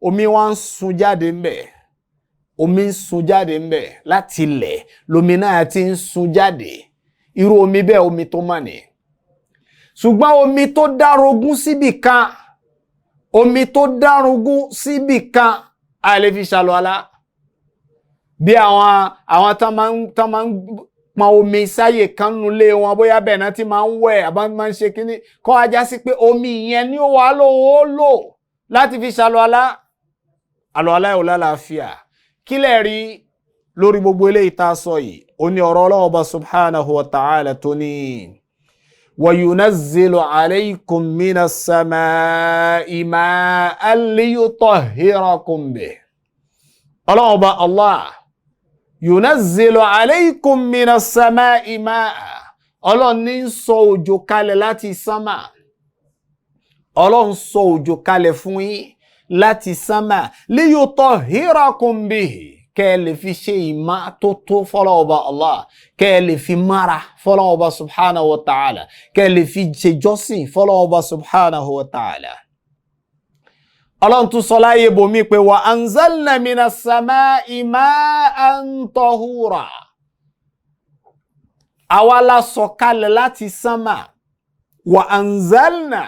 omi wá ń sun jáde ńbẹ omi ń sun jáde ńbẹ láti ilẹ̀ lomi náà ti ń sun jáde irú omi bẹ́ẹ̀ omi tó mọ́ ni ṣùgbọ́n omi tó dárogún síbì kan a lè fi ṣàlùwàlá bí àwọn tán máa ń pọn omi sáyè kan nulé wọn bóyá bẹ́ẹ̀ náà ti máa ń wẹ̀ àbá máa ń ṣe kíní kọ́ ajá sí pé omi yẹn ni ó wà lò láti fi ṣàlùwàlá àlùwàlá ò lálàáfíà kí lẹ rí lórí gbogbo eléyìí tá a sọ yìí ó ní ọ̀rọ̀ Ọlọ́hun Ọba subhanahu wa ta'ala tó ní wa yunazzilu alaykum minas samaa'i ma'an liyutahhirakum bihi Ọlọ́hun Ọba Allah yunazzilu alaykum minas samaa'i ma'a Ọlọ́hun ní sọ òjò kalẹ̀ láti sánmà Ọlọ́hun sọ òjò kalẹ̀ fún yín láti sánmà liyutahhirakum bihi kẹ́ lè fi ṣe ìmá tó tó fọ́lọ́hun Ọba Allah kẹ́ lè fi mára fọ́lọ́hun Ọba subhanahu wa ta'ala kẹ́ lè fi ṣe jọ́sìn fọ́lọ́hun Ọba subhanahu wa ta'ala. Ọlọ́run tún sọ láyé bòmí pé wa anzalna minas samaa'i ma'an tahura àwa la sọ̀kalẹ̀ láti sánmà wa anzalna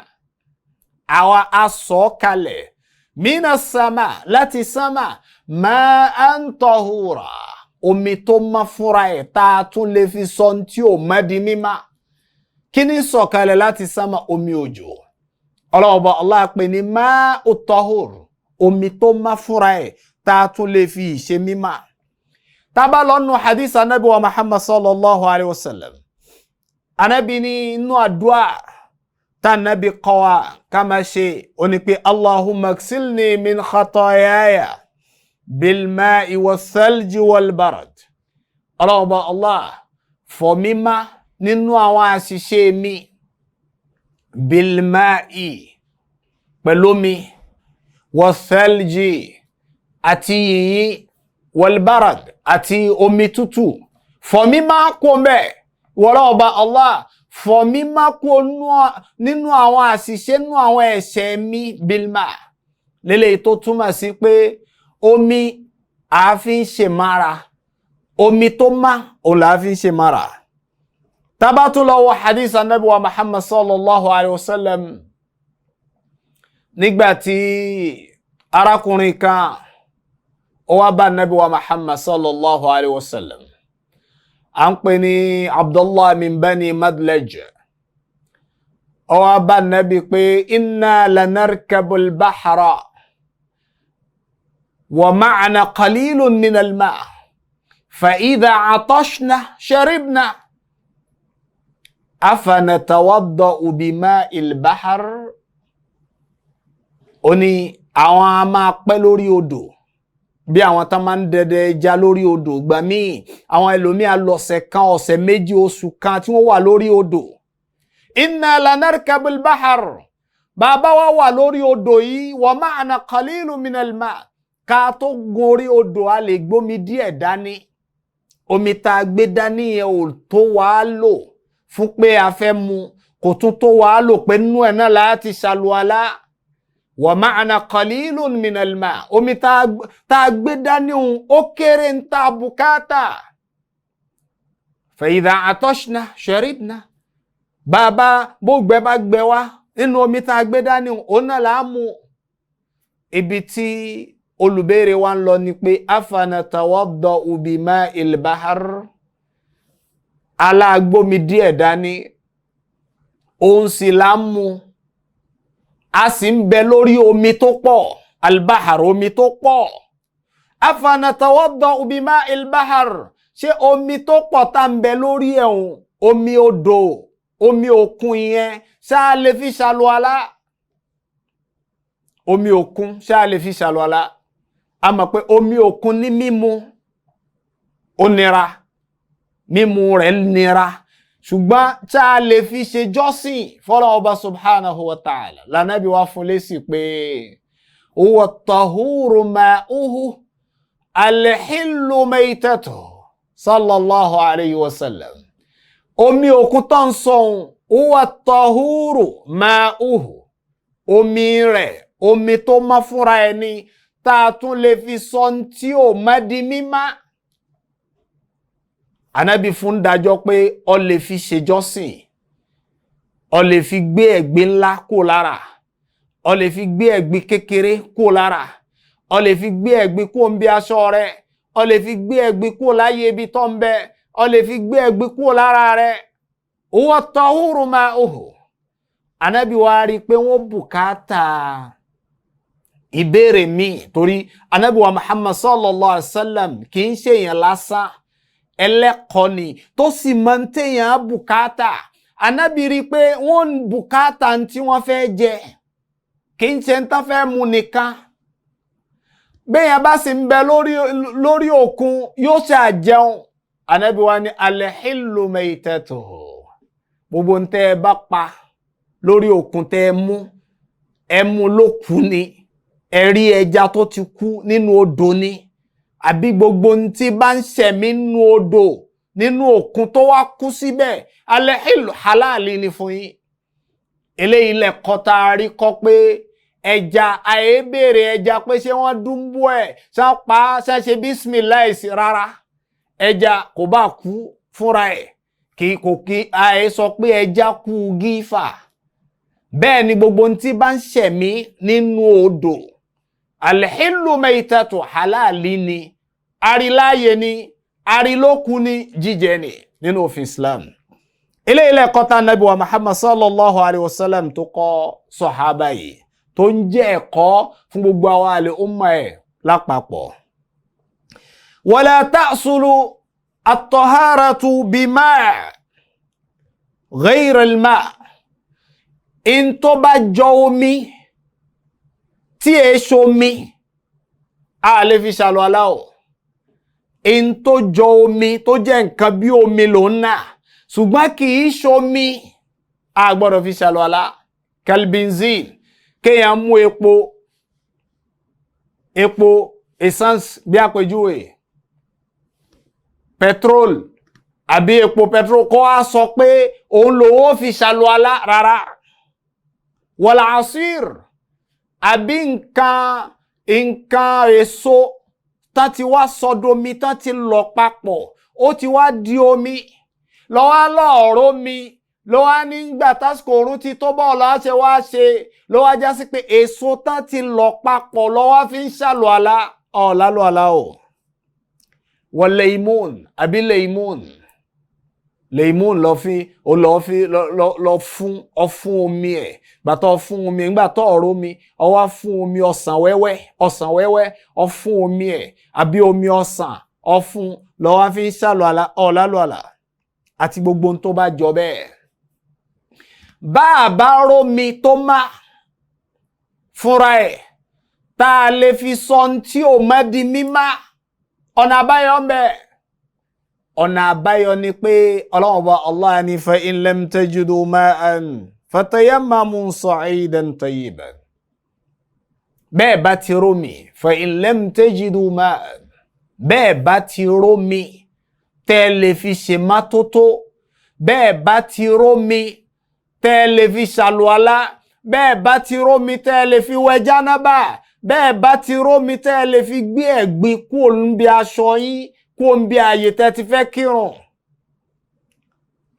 àwa a sọ̀kalẹ̀ minas samaa'i láti sánmà ma'an tahura omi tó má fúnra ẹ̀ tá a tún lè fi sọ tí ò má di mímá kí ni sọ̀kalẹ̀ láti sánmà omi òjò ọlọ́ọ̀bọ̀ Allah pè ní ma'u tahur omi tó má fúnra ẹ̀ tá a tún lè fi ṣe mímá tábà lọ́nu hadith anabi wa Muhammad sallallahu alayhi wa sallam anabi ní inú àdúà tá anabi kọ́ wa ká máa ṣe ó ní pé Allahumma ighsilni min khataayaya bil ma'i was thalji wal barad ọlọ́ọ̀bọ̀ Allah fọ̀ mímá nínú àwọn àṣìṣe mi bilma'i pẹ̀lú omi wathalji àti yìnyín walbarad àti omi tútù fọ̀ mí má kó mẹ́ wọ́lọ́ ọba Allah fọ̀ mí má kó nínú àwọn àṣìṣe nínú àwọn ẹ̀ṣẹ̀ mi bilma lélẹ̀ tó túmọ̀ sí pé omi àáfin ṣe mara omi tó má òun làáfin ṣe mara. Tabatu lọ wọ hadith anabi wa Muhammad sallallahu alayhi wa sallam nígbàtí arákùnrin kan ó wá bá anabi wa Muhammad sallallahu alayhi wa sallam à ń pè ní Abdullah min bani Madlaj ó wá bá anabi pé inna lanarkabul bahra wa ma'ana qalilun min al-ma' fa idha atashna sharibna afanatawadda'u bima'il bahr ó ní àwọn a máa pẹ́ lórí odò bí àwọn tán máa ń dẹdẹ ẹja lórí odò gbà míì àwọn ẹlòmíì á lọ ọ̀sẹ̀ kan ọ̀sẹ̀ méjì oṣù kan tí wọ́n wà lórí odò inna lanarkabul bahr bàbá wa wà lórí odò yìí wa ma'ana qalilun minal ma' ká tó gun orí odò a lè gbómi díẹ̀ dání omi tá a gbé dání yẹn ò tó wàá lò fún pé a fẹ́ mu kò tún tó wàá lò pé nínú ẹ̀ náà láti ṣàlùwàlá wa ma'ana qalilun minal ma' omi tá a gbé dání ó kéré ń ta bùkátà fa idha atashna sharibna bàbá bó gbẹ bá gbẹ wá nínú omi tá a gbé dání òun náà là á mu ibi tí olùbéèrè wa ń lọ ni pé afanatawadda'u bima'il bahr alágbómi díẹ̀ dání òun sì là ń mu a sì ń bẹ lórí omi tó pọ̀ albahar omi tó pọ̀ afanatawadda'u bima'il bahr ṣé omi tó pọ̀ tá ń bẹ lórí ẹ̀hún omi odò omi òkun yẹn ṣáà lè fi ṣàlùwàlá omi òkun ṣáà lè fi ṣàlùwàlá a mọ̀ pé omi òkun ní mímu ó nira mímu rẹ̀ nira ṣùgbọ́n ṣáà lè fi ṣe jọ́sìn fọ́lọ́run ọba subhanahu wa ta'ala lànàbí wa fún lésì pé huwa at-tahuru ma'uhu al-hillu maytatuhu sallallahu alayhi wa sallam omi òkun tó ń sọ̀hún huwa at-tahuru ma'uhu omi rẹ̀ omi tó má fúnra ẹni tá a tún lè fi sọ tí ò má di mímá Ànábì fún dájọ́ pé ó lè fi ṣèjọ́sìn ó lè fi gbé ẹ̀gbin ńlá kó lára ó lè fi gbé ẹ̀gbin kékeré kó lára ó lè fi gbé ẹ̀gbin kó ń bí aṣọ rẹ̀ ó lè fi gbé ẹ̀gbin kó láyé ibi tó ń bẹ ó lè fi gbé ẹ̀gbin kó lára rẹ̀ huwa at-tahuru ma'uhu Ànábì wá rí pé wọ́n bùkátà ìbéèrè mi torí Ànábì wa Muhammad sallallahu alaihi wasallam kì í ṣe èèyàn lásán ẹlẹ́kọ̀ọ́ ni tó sì máa ń téèyàn bùkátà Ànábì rí pé wọ́n bùkátà tí wọ́n fẹ́ jẹ kì í ṣe ń tán fẹ́ mu nìkan béèyàn bá sì ń bẹ lórí òkun yóò ṣe àjẹun Ànábì wa ní al-hillu maytatuhu gbogbo ń tẹ́ ẹ bá pa lórí òkun tẹ́ ẹ mú ló kú ni ẹ rí ẹja tó ti kú nínú odò ni àbí gbogbo ń tí bá ń ṣẹ̀mí nínú odò nínú òkun tó wá kú síbẹ̀ al-hillu halali ni fún yín eléyìí lẹ́kọ̀ọ́ tá a rí kọ́ pé ẹja àyè béèrè ẹja pé ṣé wọ́n dúnbú ẹ̀ ṣá pa ṣá ṣe bísímìláì sí rárá ẹja kò bá kú fúnra ẹ̀ kò kí àyè sọ pé ẹja kú gífà bẹ́ẹ̀ ni gbogbo ń tí bá ń ṣẹ̀mí nínú odò al-hillu maytatu halali ni ariláyé ni arilóku ni jíjẹ ni nínú òfin Islam eléyìí lẹ́kọ̀ọ́ tá Ànábì wa Muhammad sallallahu alayhi wa sallam tó kọ́ sọ̀hábà yìí tó ń jẹ́ ẹ̀kọ́ fún gbogbo àwọn àlè umma ẹ̀ lápapọ̀ wala ta'sulu at-taharatu bima' ghayra al-ma' in tó bá jọ omi tí è ṣomi a lè fi ṣàlùwàlá o in tó jọ omi tó jẹ́ nǹkan bí omi ló ń nà ṣùgbọ́n kì í ṣomi a gbọ́dọ̀ fi ṣàlùwàlá kalbenzin kéèyàn mú epo essence bí àpèjúwe petrol àbí epo petrol kó a sọ pé òun lòwó fi ṣàlùwàlá rárá wala asir àbí nǹkan èso tán ti wá sọdomi tán ti lọ papọ̀ ó ti wá di omi lọ́wọ́ lọ́ọ̀rọ̀ mi lọ́wọ́ nígbà tásìkò òrùn ti tó bọ́ ọ̀la ṣe wá ṣe lọ́wọ́ já sí pé èso tán ti lọ papọ̀ lọ́wọ́ fi ń ṣàlùwàlá ọ̀làlùwàlá o wal laymun àbí laymun lọ fún omi ẹ̀ gbàtọ̀ fún omi gbàtọ̀ ọ̀rọ̀ omi ọwá fún omi ọsàn wẹ́wẹ́ ọfún omi ẹ̀ àbí omi ọsàn ọfún lọ́wọ́ fi ń ṣàlùwàlá ọ̀làlùwàlá àti gbogbo ohun tó bá jọ bẹ́ẹ̀ bá a bá rómi tó má fúnra ẹ̀ tá a lè fi sọ tí ò má di mímá ọ̀nà àbáyọ ń bẹ ọ̀nà àbáyọ ni pé ọlọ́run bá Allah ní fa in lam tajidu ma'an fatayammamu sa'idan tayyiban. Bẹ́ẹ̀ bá ti rómi fa in lam tajidu ma'an, bẹ́ẹ̀ bá ti rómi tẹ́ lè fi ṣe mọ́tótó, bẹ́ẹ̀ bá ti rómi tẹ́ lè fi ṣàlùwàlá, bẹ́ẹ̀ bá ti rómi tẹ́ lè fi wẹ̀ jánábà, bẹ́ẹ̀ bá ti rómi tẹ́ lè fi gbé ẹ̀gbin kúrò níbi aṣọ yín, kúrò níbi ààyè tẹ́ ti fẹ́ kírun.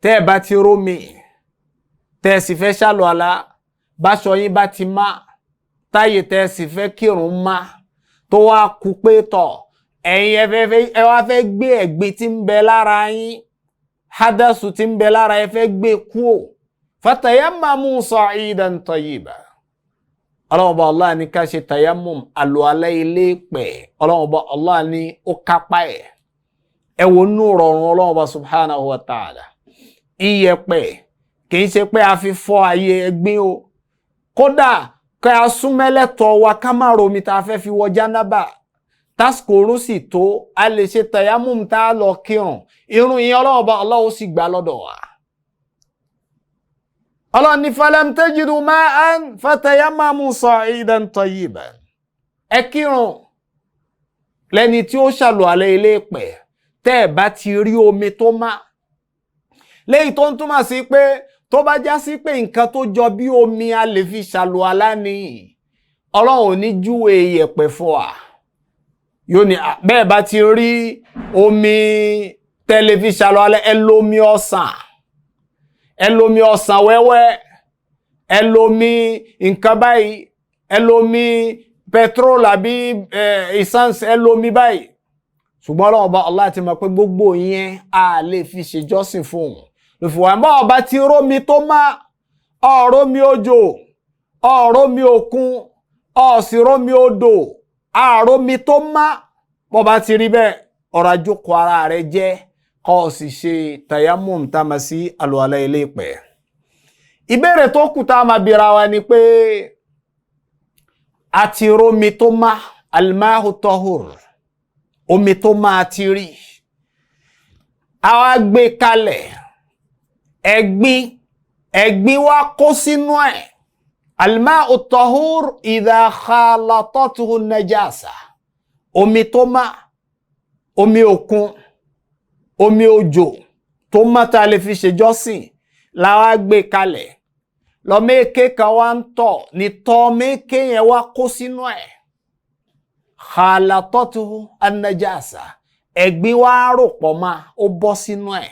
Tẹ́ bá ti rómi tẹ́ sì fẹ́ ṣàlùwàlá, báṣọ yín bá ti má, táyè tẹ́ sì fẹ́ kírun má, tó wá kú pé tọ̀ ẹ̀yin ẹ wá fẹ́ gbé ẹ̀gbin tí ń bẹ lára yín, hadasu tí ń bẹ lára ẹ fẹ́ gbé kúrò. Fatayammamu sa'idan tayyiba. Ọlọ́run bá Allah ní ká ṣe tayammum, àlùwàlá ilé pẹ̀. Ọlọ́run bá Allah ní ó kápá ẹ̀. Ẹ wo nú rọrùn Ọlọ́run bá subhanahu wa ta'ala. Iyẹ̀pẹ̀ kìí ṣe pé a fi fọ ayé ẹ̀gbin o. Kódà ká a súnmẹ́lẹ́tọ̀ wa ká má romi tá a fẹ́ fi wọ jánábà. Tásìkò òru sì tó, a lè ṣe tayammum tá a lọ kírun. Irun yẹn Ọlọ́run bá Allah ó sì gbà lọ́dọ̀ wa. Allah ní falam tajidu ma'an fatayammamu sa'idan tayyiban. Ẹ kírun lẹ́ni tí ó ṣàlùwàlá ilé pẹ̀ tẹ́ ẹ̀ bá ti rí omi tó má. Léyìí tó ń túmọ̀ sí pé tó bá já sí pé nǹkan tó jọ bí omi a lè fi ṣàlùwàlá ni, Ọlọ́run ò ní júwe iyẹ̀pẹ̀ fún wa. Yóò ní bẹ́ẹ̀ bá ti rí omi tẹ́lẹ̀ fi ṣàlùwàlá, ẹ lómi ọsàn, ẹ lómi ọsàn wẹ́wẹ́, ẹ lómi nǹkan báyìí, ẹ lómi petrol àbí essence, ẹ lómi báyìí. Ṣùgbọ́n Ọlọ́run bá Allah ti mọ̀ pé gbogbo yẹn a lè fi ṣèjọ́sìn fún òun. Ló fi wà ń bá ọba ti rómi tó má, ọ̀rómi òjò, ọ̀rómi òkun, ọ̀sìrómi odò, àrómi tó má. Bọ́ba ti rí bẹ́ẹ̀, ọ̀rọ̀ àjókòó ara rẹ̀ jẹ́ kó sì ṣe tayammum tá a máa sí àlùwàlá ilé pẹ̀. Ìbéèrè tó kù tá a máa bira wa ni pé a ti rómi tó má, al-ma'u tahur, omi tó má a ti rí. A wá gbé kalẹ̀, ẹ̀gbin wá kó sínú ẹ̀. Al-ma'u tahur idha khalatathu najasa. Omi tó má, omi òkun, omi òjò tó má tá a lè fi ṣèjọ́sìn la wá gbé kalẹ̀. Lọ́mẹ́kẹ́ kan wá ń tọ̀, ní tọ́ mẹ́kẹ́ yẹn wá kó sínú ẹ̀. Khalatatu an-najasa. Ẹ̀gbin wá rò pọ̀ má, ó bọ́ sínú ẹ̀.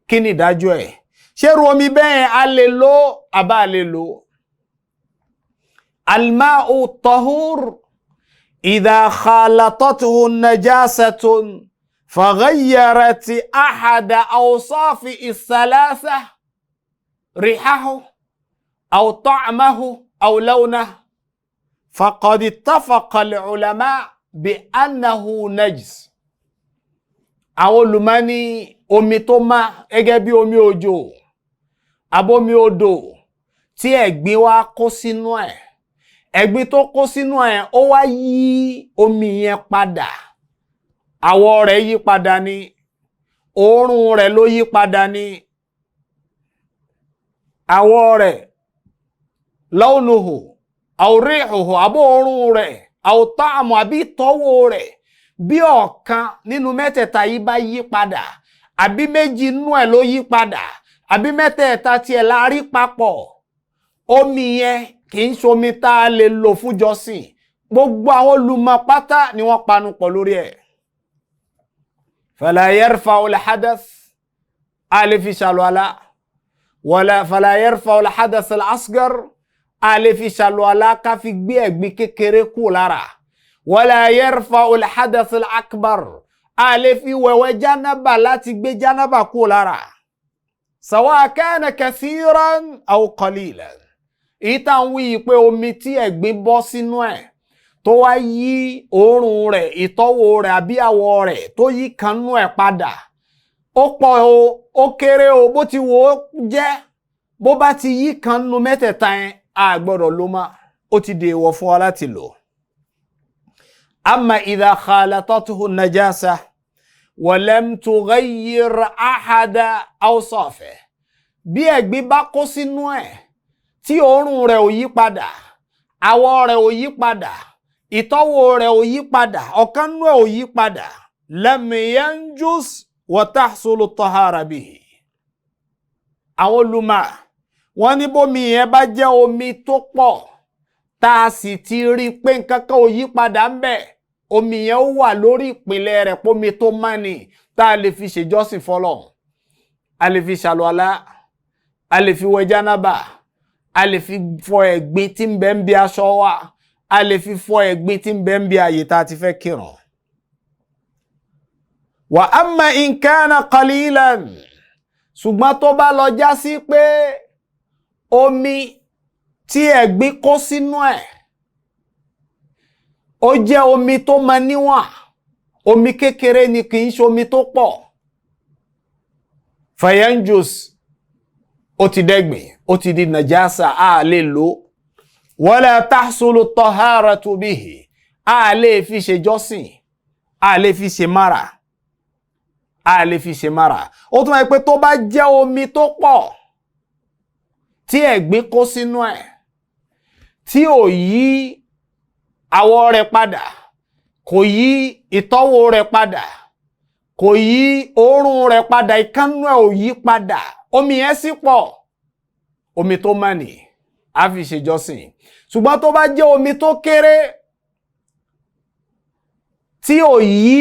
Kí ni ìdájọ́ ẹ̀? Ṣé irú omi bẹ́ẹ̀ a lè lò àbá lè lò? Al-ma'u tahur idha khalatathu najasatun فغيرت أحد أوصاف الثلاثة، ريحه أو طعمه أو لونه، فقد اتفق العلماء بأنه نجس. àwọn olùmọ̀ ní omi tó má gẹ́gẹ́ bí omi òjò abomi odò tí ẹ̀gbin wá kó sínú ẹ̀, ẹ̀gbin tó kó sínú ẹ̀ ó wá yí omi yẹn padà. Àwọ̀ rẹ̀ yí padà ni, òórùn rẹ̀ ló yí padà ni, àwọ̀ rẹ̀, launuhu aw rihuhu, àbó òórùn rẹ̀, aw ta'mu àbí ìtọ́wò rẹ̀, bí ọ̀kan nínú mẹ́tẹ̀ẹ̀ta yìí bá yí padà, àbí méjì nínú ẹ̀ ló yí padà, àbí mẹ́tẹ̀ẹ̀ta tiẹ̀ la rí papọ̀, omi yẹn kì í ṣomi tá a lè lò fún jọ́sìn. Gbogbo àwọn olùmọ̀ pátá ni wọ́n panu pọ̀ lórí ẹ̀. فلا يرفع الحدث ألف شلولا فلا يرفع الحدث الأصغر ألف شلولا كفي بيك بككري كولارا ولا يرفع الحدث الأكبر ألف وجنب لا تبي جنب كولارا سواء كان كثيرا أو قليلا. ìtàn wí pé omi tí ẹ̀gbin bọ́ sínú ẹ̀ tó wá yí òórùn rẹ̀, ìtọ́wò rẹ̀ àbí àwọ̀ rẹ̀ tó yí kanú ẹ̀ padà, ó pọ̀ o, ó kéré o, bó ti wò ó jẹ́, bó bá ti yí kanú mẹ́tẹ̀ẹ̀ta yẹn a gbọ́dọ̀ lò mọ́, ó ti di èèwọ̀ fún wa láti lò. Amma idha khalatathu najasa wa lam tughayyir ahada awsafihi. Bí ẹ̀gbin bá kó sínú ẹ̀ tí òórùn rẹ̀ ò yí padà, àwọ̀ rẹ̀ ò yí padà, ìtọ́wò rẹ̀ ò yí padà, ọ̀kan nú ẹ̀ ò yí padà, lam yanjus wa tahsulu tahara bihi. Àwọn olùmọ̀ wọ́n ní bómi yẹn bá jẹ́ omi tó pọ̀ tá a sì ti rí pé nǹkan kan ò yí padà ń bẹ̀, omi yẹn ó wà lórí ìpìlẹ̀ rẹ̀ pómi tó mọ́ ni tá a lè fi ṣèjọ́sìn fọ́lọ́run. A lè fi ṣàlùwàlá, a lè fi wẹ̀ jánábà, a lè fi fọ ẹ̀gbin tí ń bẹ ń bí aṣọ wa, a lè fi fọ ẹ̀gbin tí ń bẹ ń bí ààyè tá a ti fẹ́ kírun. Wa amma in kana qalilan, ṣùgbọ́n tó bá lọ já sí pé omi tí ẹ̀gbin kó sínú ẹ̀ ó jẹ́ omi tó mọ níwọ̀n, omi kékeré ni kì í ṣe omi tó pọ̀, fayanjus, ó ti dẹ́gbìn, ó ti di najasa, a lè lò. Wala tahsulu taharatu bihi, a lè fi ṣe jọ́sìn, a lè fi ṣe mara, a lè fi ṣe mara. Ó tún máa pé tó bá jẹ́ omi tó pọ̀ tí ẹ̀gbin kó sínú ẹ̀, tí ò yí àwọ̀ rẹ̀ padà, kò yí ìtọ́wò rẹ̀ padà, kò yí òórùn rẹ̀ padà, ìkánú ẹ̀ ò yí padà, omi yẹn sì pọ̀, omi tó mọ́ ni a fi ṣe jọ́sìn. Ṣùgbọ́n tó bá jẹ́ omi tó kéré tí ò yí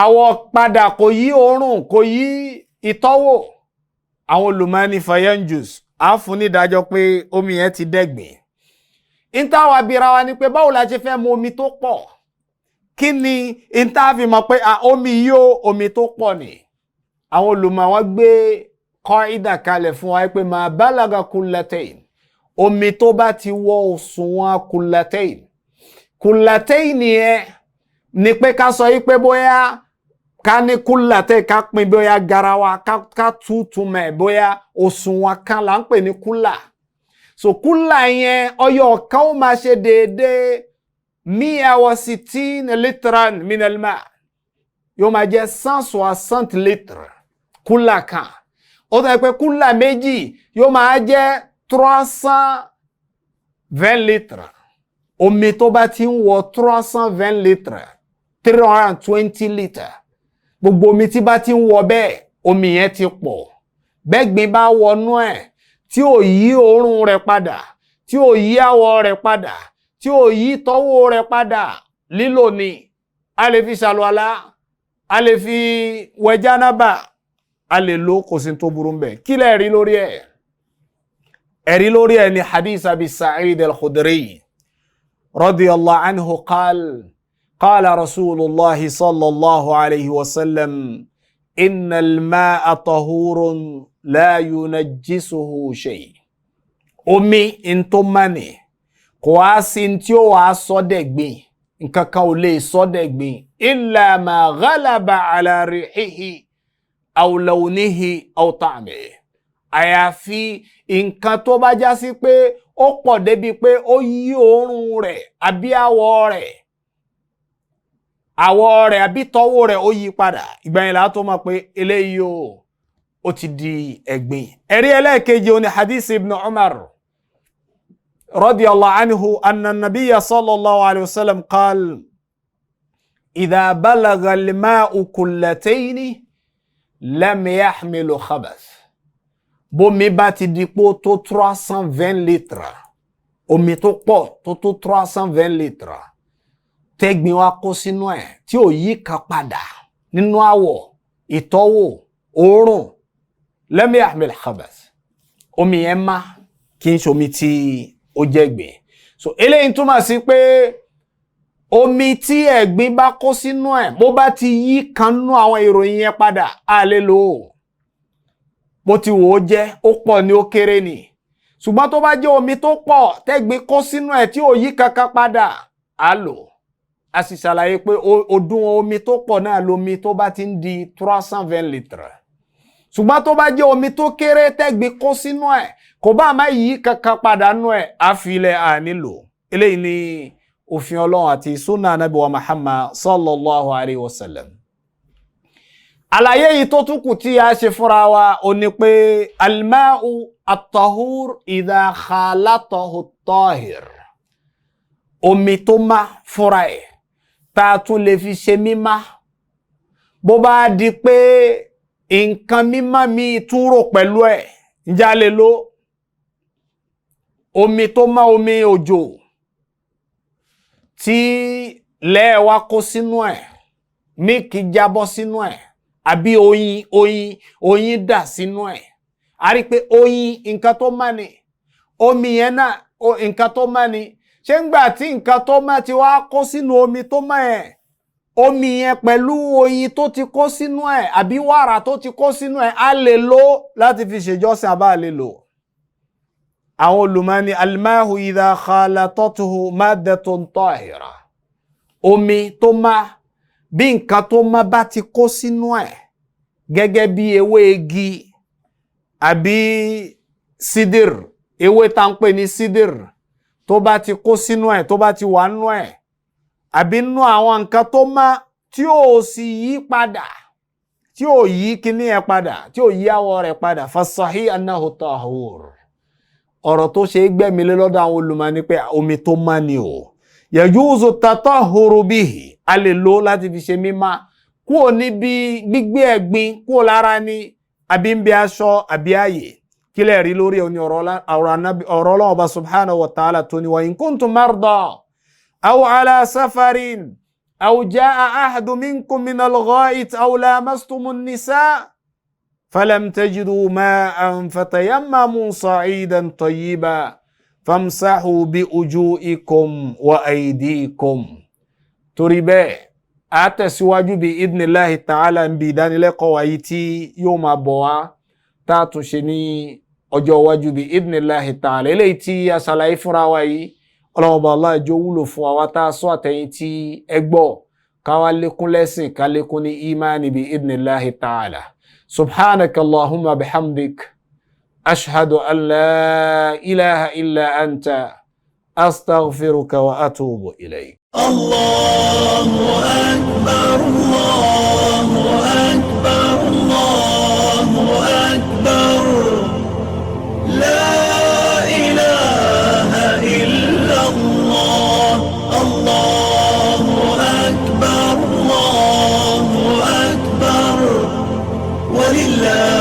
àwọ̀ padà, kò yí òórùn, kò yí ìtọ́wò, àwọn olùmọ̀ ní fayanjus, a fún ní ìdájọ́ pé omi yẹn ti dẹ́gbìn. Ìntàwà bíra wa ni pé báwo la ṣe fẹ́ mu omi tó pọ̀? Kí ni ìntà fi mọ̀ pé omi yóò omi tó pọ̀ ni? Àwọn olùmọ̀ wọ́n gbé qaida kalẹ̀ fún wa pé ma balaga kullatayn, omi tó bá ti wọ òṣùwọ̀n kullatayn. Kullatayn yẹn ni pé ká sọ pé bóyá ká ní kullatayn ká pín bóyá garawa ká tútù mẹ́ bóyá òṣùwọ̀n kan là ń pè ní kúlà. So kúlà yẹn ọyọ kan ó máa ṣe déédéé 160 litran min al-ma, yóò máa jẹ́ 160 litres kúlà kan. Ó tẹ́ pé kúlà méjì yóò máa jẹ́ 320 litres. Omi tó bá ti ń wọ 320 litres, 320 litres, gbogbo omi tí bá ti ń wọ bẹ́ẹ̀, omi yẹn ti pọ̀. Bẹ́gbin bá wọnú ẹ̀, tí ò yí òórùn rẹ̀ padà, tí ò yí àwọ̀ rẹ̀ padà, tí ò yí tọ́wò rẹ̀ padà, lílò ni. A lè fi ṣàlùwàlá, a lè fi wẹ̀ jánábà, a lè lò, kò sí tó burú ńbẹ̀. Kí lẹ rí lórí ẹ̀? Ẹ̀rí lórí ẹ̀ ni hadith Abi Sa'id al-Khudri radiyallahu anhu qala Rasulullah sallallahu alayhi wa sallam, innal ma'a tahurun la yunajjisuhu shay. Omi in tó mani, kò á sí tí ó wà sọ́dẹ̀gbìn, nǹkan kan ò lè sọ́dẹ̀gbìn, illa ma ghalaba ala rihihi aw lawnihi aw ta'mihi. Àyàfi nǹkan tó bá já sí pé ó pọ̀ débi pé ó yí òórùn rẹ̀ àbí àwọ̀ rẹ̀ àbí tọ́wò rẹ̀ ó yí padà. Ìgbà yẹn la tó mọ̀ pé eléyìí ó ti di ẹ̀gbin. Ẹ̀rí ẹlẹ́ẹ̀kejì ó ní hadith Ibn Umar radiyallahu anhu anna nabiyya sallallahu alayhi wa sallam qal, idha balagha al-ma'u kullatayni lam yahmilu khabath. Bómi bá ti di pó tó 320 litres, omi tó pọ̀ tó 320 litres, tẹ́gbin wá kó sínú ẹ̀ tí ò yí kan padà nínú àwọ̀, ìtọ́wò, òórùn, lam yahmil khabath, omi yẹn má, kì í ṣe omi tí ó jẹ́ ẹ̀gbin. So eléyìí túmọ̀ sí pé omi tí ẹ̀gbin bá kó sínú ẹ̀, bó bá ti yí kan nú àwọn ìròyìn yẹn padà, a lè lò ó. Bó ti wò ó jẹ́, ó pọ̀ ní ó kéré ni. Ṣùgbọ́n tó bá jẹ́ omi tó pọ̀ tẹ́gbin kó sínú ẹ̀ tí ò yí kankan padà, a lò. A sì ṣàlàyé pé òdiwọ̀n omi tó pọ̀ náà lomi tó bá ti ń di 320 litres. Ṣùgbọ́n tó bá jẹ́ omi tó kéré tẹ́gbin kó sínú ẹ̀, kò bá má yí kankan padà nú ẹ̀, a fi ilẹ̀ a nílò. Eléyìí ni òfin Ọlọ́run àti sunnah Ànábì wa Muhammad sallallahu alayhi wa sallam. àlàyé yìí tó tún kù tí a ṣe fúnra wa ó ní pé alma'u at-tahur idha khalatahu at-tahir, omi tó má fúnra ẹ̀ tá a tún lè fi ṣe mímá bó bá di pé nǹkan mímá mi tún rò pẹ̀lú ẹ̀ ǹjẹ́ a lè lò. Omi tó má, omi òjò tí lẹ́ẹ̀wá kó sínú ẹ̀, míìkì jábọ́ sínú ẹ̀, àbí oyin dà sínú ẹ̀, a rí pé oyin nǹkan tó má ni, omi yẹn náà nǹkan tó má ni. Ṣé ń gbà tí nǹkan tó má ti wá kó sínú omi tó má ẹ̀, omi yẹn pẹ̀lú oyin tó ti kó sínú ẹ̀ àbí wàrà tó ti kó sínú ẹ̀, a lè lò láti fi ṣèjọ́sìn àbá lè lò. Àwọn olùmọ̀ ní almahu idha khalatatuhu maddatun tahira, omi tó má bí nǹkan tó má bá ti kó sínú ẹ̀ gẹ́gẹ́ bí ewé igi àbí sídìr, ewé tá ń pè ní sídìr tó bá ti kó sínú ẹ̀, tó bá ti wà nínú ẹ̀, àbí nínú àwọn nǹkan tó má tí ó sì yí padà, tí ó yí kíní ẹ̀ padà, tí ó yí àwọ̀ rẹ̀ padà, fasahih annahu tahur. Ọ̀rọ̀ tó ṣe gbẹ̀mí lé lọ́dọ̀ àwọn olùmọ̀ ni pé omi tó má ni o. Yajuzu tatahhuru bihi, a lè lò láti fi ṣe mímá kúrò níbi gbígbé ẹ̀gbin kúrò lára ni, àbí ń bí aṣọ àbí ààyè. Kílẹ̀ rí lórí òní ọ̀rọ̀ Ọlọ́run Ọba subhanahu wa ta'ala tó ní wa in kuntum marda aw ala safarin aw jaa ahadun minkum minal gha'it aw lamastumun nisa' فلم تجدوا ماء فتيمموا صعيدا طيبا فامسحوا بوجوهكم وأيديكم. torí bẹ́ẹ̀ a tẹ̀síwájú bí idhnillahi ta'ala ń bí ìdánilẹ́kọ̀ọ́ wáyé tí yóò máa bọ̀ wá tá a tún ṣe ní ọjọ́ iwájú bí idhnillahi ta'ala. Eléyìí tí a ṣàlàyé fúnra wa yìí, Ọlọ́run Ọba Allah jọ̀ọ́ wúlò fún wa tá a sọ àtẹ̀yìn tí ẹ gbọ́, ká wá lékún lẹ́sìn, ká lékún ní ìmánì bí idhnillahi ta'ala. سبحانك اللهم بحمدك أشهد أن لا إله إلا أنت أستغفرك وأتوب إليك. الله أكبر الله أكبر الله أكبر لا إله إلا الله الله أكبر الله أكبر ولله